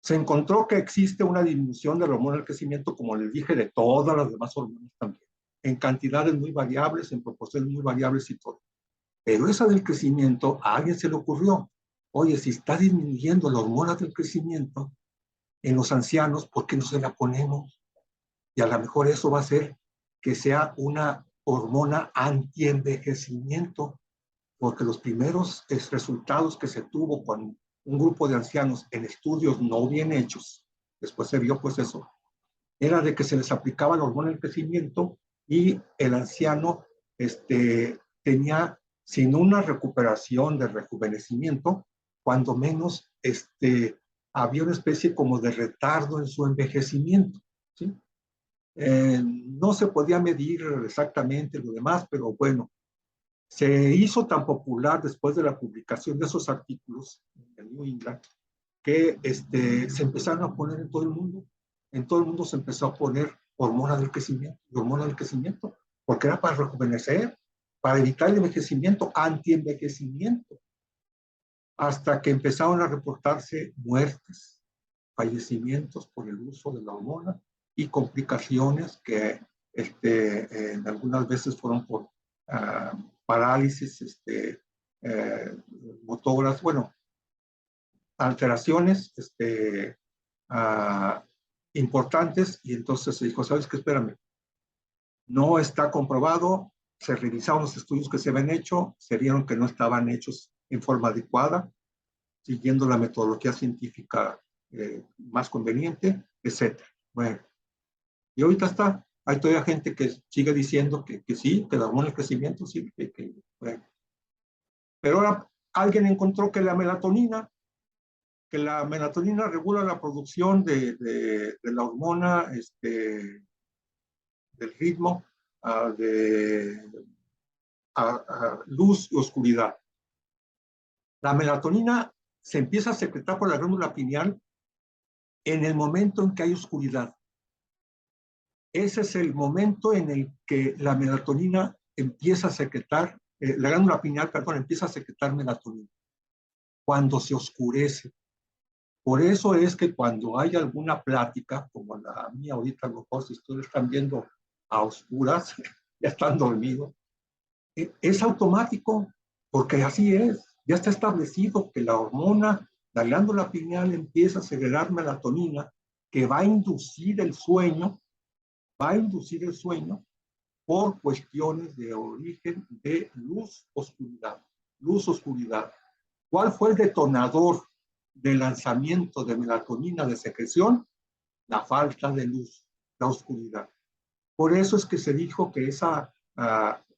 Speaker 1: Se encontró que existe una disminución de la hormona del crecimiento, como les dije, de todas las demás hormonas también, en cantidades muy variables, en proporciones muy variables y todo. Pero esa del crecimiento, a alguien se le ocurrió, oye, si está disminuyendo la hormona del crecimiento en los ancianos, ¿por qué no se la ponemos? Y a lo mejor eso va a hacer que sea una hormona anti-envejecimiento, porque los primeros resultados que se tuvo con un grupo de ancianos en estudios no bien hechos, después se vio pues eso, era de que se les aplicaba la hormona del crecimiento y el anciano tenía, sin una recuperación de rejuvenecimiento, cuando menos había una especie como de retardo en su envejecimiento, ¿sí? No se podía medir exactamente lo demás, pero bueno, se hizo tan popular después de la publicación de esos artículos en New England que se empezaron a poner en todo el mundo. En todo el mundo se empezó a poner hormona del crecimiento, porque era para rejuvenecer, para evitar el envejecimiento, anti-envejecimiento, hasta que empezaron a reportarse muertes, fallecimientos por el uso de la hormona y complicaciones que en algunas veces fueron por parálisis motoras, bueno, alteraciones importantes, y entonces se dijo, ¿sabes qué? Espérame, no está comprobado, se revisaron los estudios que se habían hecho, se vieron que no estaban hechos en forma adecuada, siguiendo la metodología científica más conveniente, etc. Bueno, Y ahorita está, hay todavía gente que sigue diciendo que sí, que la hormona del crecimiento sí, bueno. Pero ahora alguien encontró que la melatonina regula la producción de la hormona del ritmo de luz y oscuridad. La melatonina se empieza a secretar por la glándula pineal en el momento en que hay oscuridad. Ese es el momento en el que la melatonina empieza a secretar, la glándula pineal, perdón, empieza a secretar melatonina, cuando se oscurece. Por eso es que cuando hay alguna plática, como la mía ahorita, a lo mejor si ustedes están viendo a oscuras, ya están dormidos, es automático, porque así es. Ya está establecido que la hormona, la glándula pineal empieza a segregar melatonina, que va a inducir el sueño, por cuestiones de origen de luz-oscuridad. Luz-oscuridad. ¿Cuál fue el detonador del lanzamiento de melatonina de secreción? La falta de luz, la oscuridad. Por eso es que se dijo que esa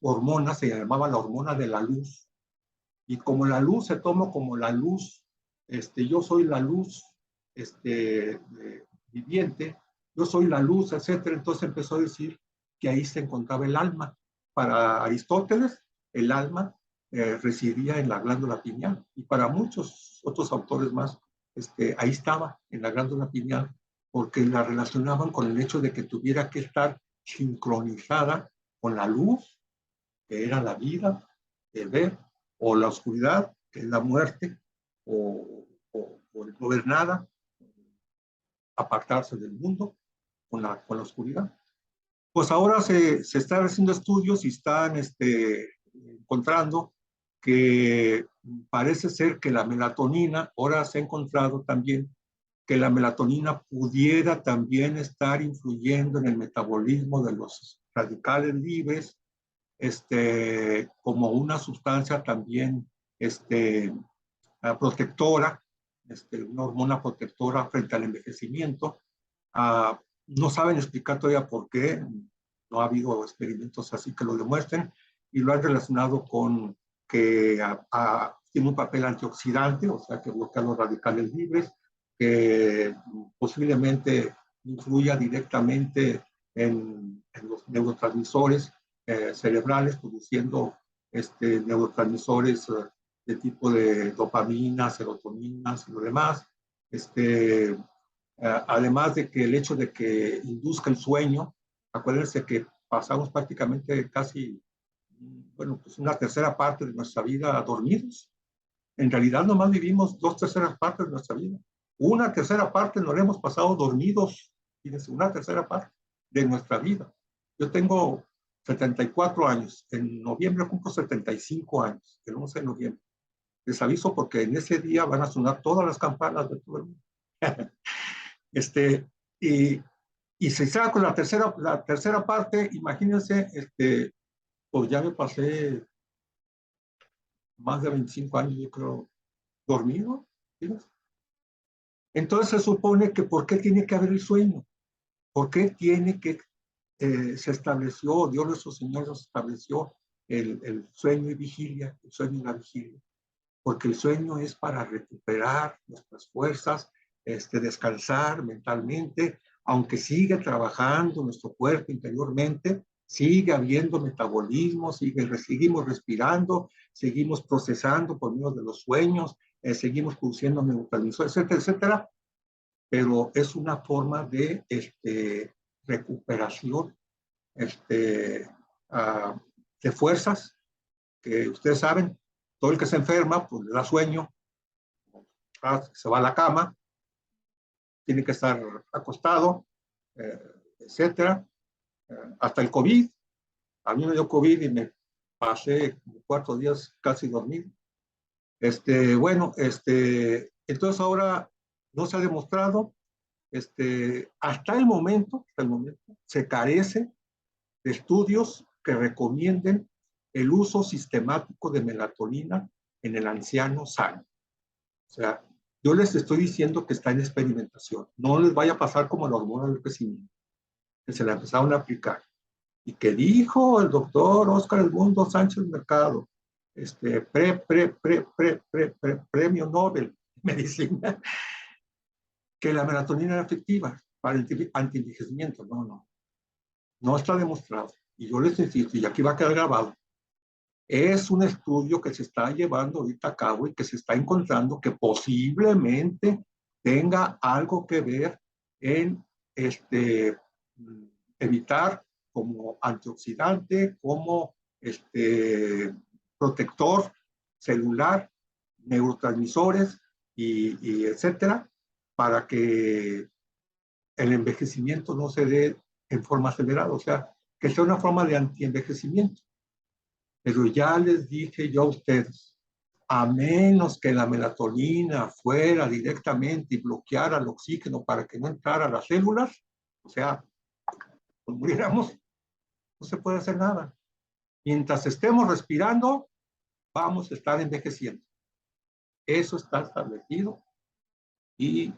Speaker 1: hormona se llamaba la hormona de la luz. Y como la luz se toma como la luz, yo soy la luz viviente, yo soy la luz, etcétera. Entonces empezó a decir que ahí se encontraba el alma. Para Aristóteles, el alma residía en la glándula pineal. Y para muchos otros autores más, ahí estaba, en la glándula pineal, porque la relacionaban con el hecho de que tuviera que estar sincronizada con la luz, que era la vida, el ver, o la oscuridad, que es la muerte, o el no ver nada, apartarse del mundo con la oscuridad. Pues ahora se están haciendo estudios y están encontrando que parece ser que la melatonina, ahora se ha encontrado también que la melatonina pudiera también estar influyendo en el metabolismo de los radicales libres, como una sustancia también protectora, una hormona protectora frente al envejecimiento. No saben explicar todavía por qué, no ha habido experimentos así que lo demuestren, y lo han relacionado con que tiene un papel antioxidante, o sea, que bloquea los radicales libres, que posiblemente influya directamente en los neurotransmisores cerebrales, produciendo neurotransmisores de tipo de dopamina, serotonina y lo demás. Además de que el hecho de que induzca el sueño, acuérdense que pasamos prácticamente casi, bueno, pues una tercera parte de nuestra vida dormidos. En realidad nomás vivimos 2/3 de nuestra vida. Una tercera parte nos la hemos pasado dormidos, fíjense, una tercera parte de nuestra vida. Yo tengo 74 años, en noviembre cumplo 75 años, el 11 de noviembre. Les aviso porque en ese día van a sonar todas las campanas de todo el mundo. Y, y si se con la tercera parte, imagínense, pues ya me pasé más de 25 años, yo creo, dormido. ¿Tienes? Entonces se supone que ¿por qué tiene que haber el sueño? ¿Por qué tiene que, se estableció, Dios nuestro Señor nos estableció el sueño y vigilia, el sueño y la vigilia? Porque el sueño es para recuperar nuestras fuerzas, descansar mentalmente, aunque sigue trabajando nuestro cuerpo interiormente, sigue habiendo metabolismo, seguimos respirando, seguimos procesando por medio de los sueños, seguimos produciendo neurotransmisores, etcétera, etcétera, pero es una forma de recuperación de fuerzas que ustedes saben, todo el que se enferma, pues le da sueño, se va a la cama, tiene que estar acostado, etcétera. Hasta el COVID. A mí me dio COVID y me pasé 4 días casi dormido. Bueno, entonces ahora no se ha demostrado, hasta el momento, se carece de estudios que recomienden el uso sistemático de melatonina en el anciano sano. O sea, yo les estoy diciendo que está en experimentación. No les vaya a pasar como la hormona del crecimiento, que se la empezaron a aplicar y que dijo el doctor Óscar Edmundo Sánchez Mercado, premio Nobel de Medicina, que la melatonina era efectiva para el antienvejecimiento. No está demostrado. Y yo les insisto, y aquí va a quedar grabado, es un estudio que se está llevando ahorita a cabo y que se está encontrando que posiblemente tenga algo que ver en evitar como antioxidante, como protector celular, neurotransmisores y etcétera, para que el envejecimiento no se dé en forma acelerada, o sea, que sea una forma de antienvejecimiento. Pero ya les dije yo a ustedes, a menos que la melatonina fuera directamente y bloqueara el oxígeno para que no entrara a las células, o sea, pues muriéramos, no se puede hacer nada. Mientras estemos respirando, vamos a estar envejeciendo. Eso está establecido y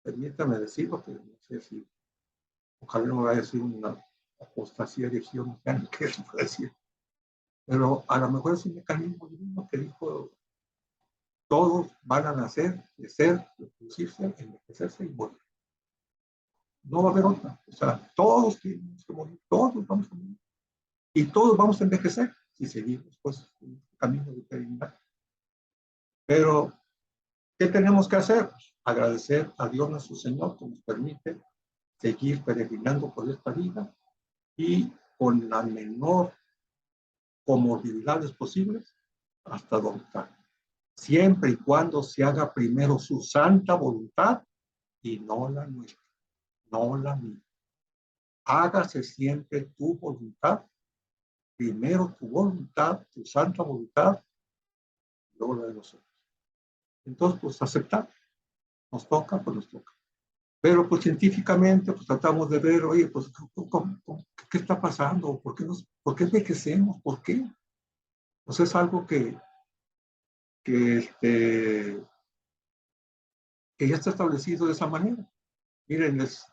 Speaker 1: permítame decirlo, que no sé si, ojalá no vaya a decir una apostasía de religión, que eso puede decir, pero a lo mejor es un mecanismo divino que dijo, todos van a nacer, crecer, reproducirse, envejecerse y morir. No va a haber otra. O sea, todos tenemos que morir, todos vamos a morir. Y todos vamos a envejecer si seguimos pues un camino de peregrinaje. Pero, ¿qué tenemos que hacer? Agradecer a Dios nuestro Señor que nos permite seguir peregrinando por esta vida y con la menor comorbilidades posibles hasta donde está. Siempre y cuando se haga primero su santa voluntad y no la nuestra, no la mía. Hágase siempre tu voluntad, primero tu voluntad, tu santa voluntad, luego la de nosotros. Entonces, pues aceptar, nos toca, pues nos toca. Pero pues científicamente, pues tratamos de ver, oye, pues, ¿qué está pasando? ¿Por qué envejecemos? ¿Por qué? Pues es algo que, que ya está establecido de esa manera. Miren, les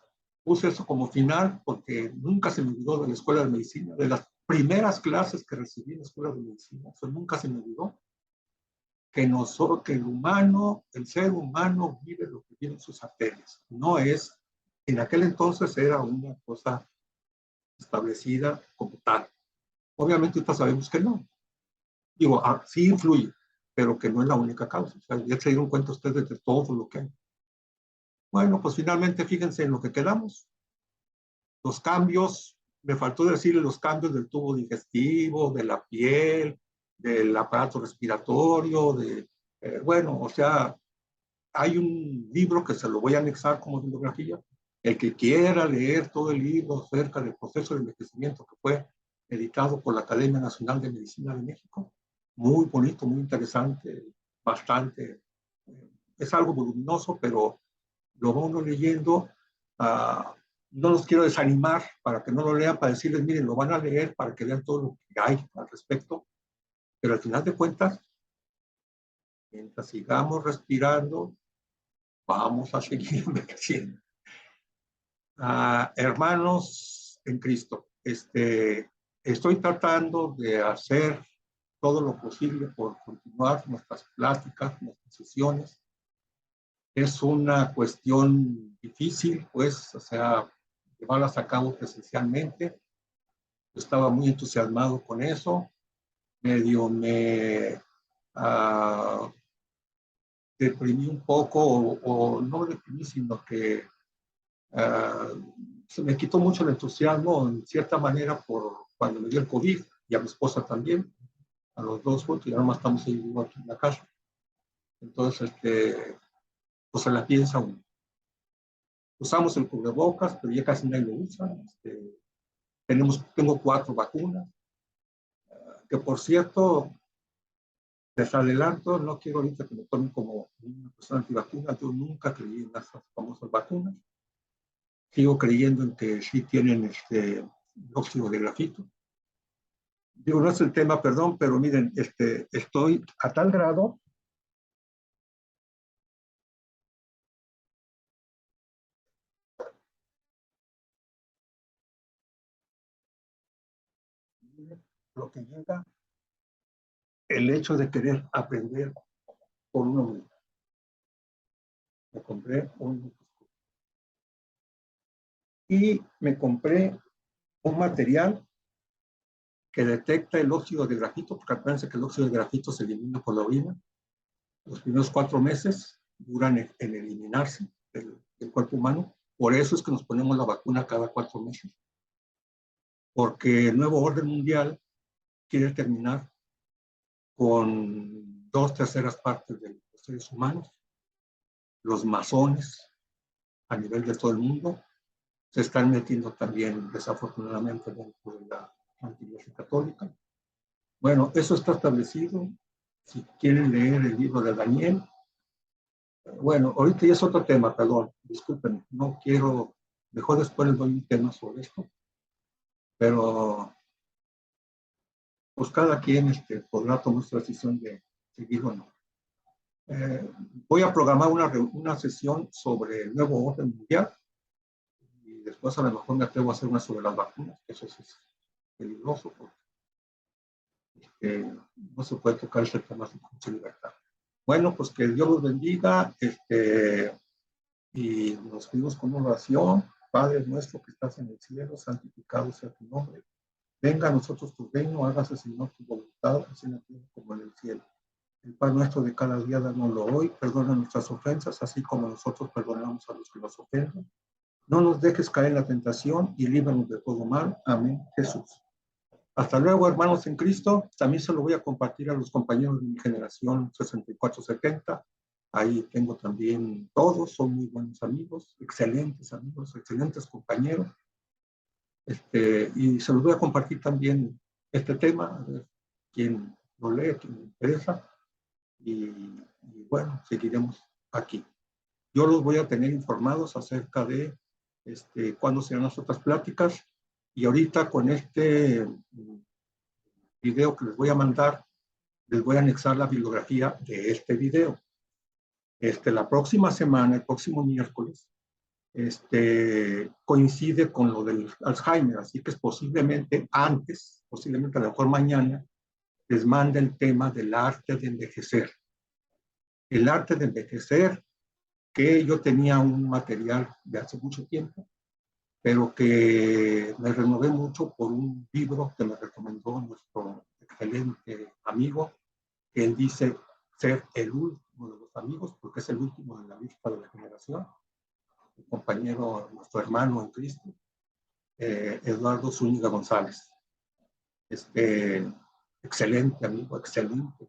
Speaker 1: puse eso como final porque nunca se me olvidó de la escuela de medicina, de las primeras clases que recibí en la escuela de medicina, eso nunca se me olvidó, que nosotros, que el humano, el ser humano vive lo que viven sus arterias. No es, en aquel entonces era una cosa establecida como tal. Obviamente ahorita sabemos que no. Digo, sí influye, pero que no es la única causa. O sea, ya se dieron cuenta ustedes de todo lo que hay. Bueno, pues finalmente fíjense en lo que quedamos. Los cambios, me faltó decirle los cambios del tubo digestivo, de la piel, del aparato respiratorio, bueno, o sea, hay un libro que se lo voy a anexar como bibliografía. El que quiera leer todo el libro acerca del proceso de envejecimiento que fue editado por la Academia Nacional de Medicina de México, muy bonito, muy interesante, bastante, es algo voluminoso, pero lo va uno leyendo. No los quiero desanimar para que no lo lean, para decirles, miren, lo van a leer para que vean todo lo que hay al respecto, pero al final de cuentas, mientras sigamos respirando, vamos a seguir envejeciendo. Hermanos en Cristo, estoy tratando de hacer todo lo posible por continuar nuestras pláticas, nuestras sesiones. Es una cuestión difícil, pues, o sea, llevarlas a cabo presencialmente. Yo estaba muy entusiasmado con eso. Medio me deprimí un poco, o no deprimí, sino que se me quitó mucho el entusiasmo en cierta manera por cuando me dio el COVID y a mi esposa también, a los dos juntos, y ahora más estamos ahí aquí en la casa. Entonces, pues se la piensa uno. Usamos el cubrebocas, pero ya casi nadie lo usa. Tengo 4 vacunas, que por cierto, les adelanto, no quiero ahorita que me tomen como una persona antivacuna, yo nunca creí en las famosas vacunas. Sigo creyendo en que sí tienen óxido de grafito. Digo, no es el tema, perdón, pero miren, estoy a tal grado lo que llega el hecho de querer aprender por uno mismo. Me compré un microscopio y me compré un material que detecta el óxido de grafito, porque acuérdense que el óxido de grafito se elimina por la orina. Los primeros 4 meses duran en eliminarse del cuerpo humano. Por eso es que nos ponemos la vacuna cada 4 meses. Porque el nuevo orden mundial quiere terminar con 2/3 partes de los seres humanos. Los masones a nivel de todo el mundo se están metiendo también, desafortunadamente, dentro de la Iglesia Católica. Bueno, eso está establecido. Si quieren leer el libro de Daniel, bueno, ahorita ya es otro tema, perdón, disculpen, no quiero, mejor después les doy un tema sobre esto, pero pues cada quien podrá tomar su decisión de seguir o no. Voy a programar una sesión sobre el nuevo orden mundial y después a lo mejor me atrevo a hacer una sobre las vacunas, que eso es peligroso porque no se puede tocar ese tema sin mucha libertad. Bueno, pues que Dios los bendiga y nos pedimos con una oración. Padre nuestro que estás en el cielo, santificado sea tu nombre. Venga a nosotros tu reino, hágase Señor tu voluntad, así en la tierra como en el cielo. El pan nuestro de cada día, dánoslo hoy, perdona nuestras ofensas, así como nosotros perdonamos a los que nos ofenden. No nos dejes caer en la tentación y líbranos de todo mal. Amén, Jesús. Hasta luego, hermanos en Cristo. También se lo voy a compartir a los compañeros de mi generación 6470. Ahí tengo también todos, son muy buenos amigos, excelentes compañeros. Y se los voy a compartir también este tema, a ver quién lo lee, quién le interesa. Y bueno, seguiremos aquí. Yo los voy a tener informados acerca de cuándo serán las otras pláticas. Y ahorita con este video que les voy a mandar, les voy a anexar la bibliografía de este video. La próxima semana, el próximo miércoles, coincide con lo del Alzheimer, así que es posiblemente antes, posiblemente a lo mejor mañana, les mande el tema del arte de envejecer. El arte de envejecer, que yo tenía un material de hace mucho tiempo, pero que me renové mucho por un libro que me recomendó nuestro excelente amigo, que él dice ser el último de los amigos, porque es el último de la lista de la generación, mi compañero, nuestro hermano en Cristo, Eduardo Zúñiga González. Excelente amigo, excelente,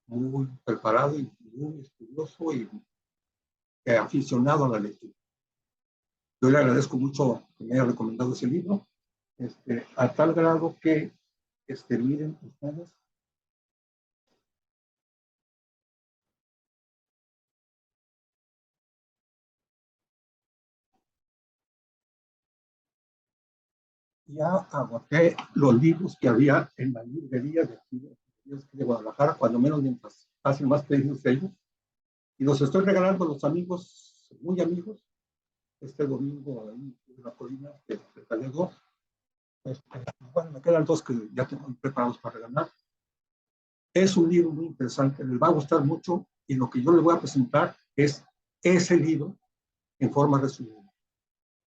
Speaker 1: muy preparado y muy estudioso y aficionado a la lectura. Yo le agradezco mucho que me haya recomendado ese libro, a tal grado que, miren ustedes, ya agoté los libros que había en la librería de aquí de Guadalajara, cuando menos mientras hacen más pedidos de ellos, y los estoy regalando a los amigos, muy amigos, este domingo ahí en la colina, que regalé 2. Bueno, me quedan 2 que ya tengo preparados para regalar. Es un libro muy interesante, les va a gustar mucho, y lo que yo les voy a presentar es ese libro en forma resumida.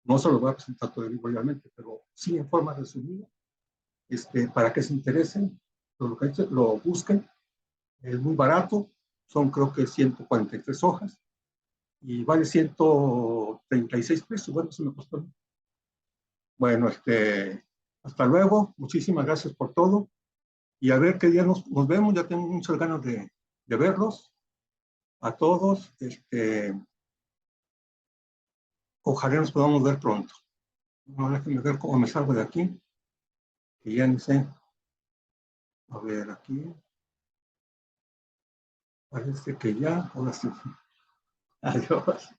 Speaker 1: No se lo voy a presentar todo el libro, obviamente, pero sí en forma resumida, para que se interesen, lo busquen. Es muy barato, son creo que 143 hojas y vale 136 pesos. Bueno, eso me costó. Bueno, hasta luego, muchísimas gracias por todo y a ver qué día nos vemos. Ya tengo muchas ganas de verlos a todos. Ojalá nos podamos ver pronto. Ahora déjenme ver cómo me salgo de aquí, que ya ni sé. A ver, aquí. Parece que ya, ahora sí. Adiós.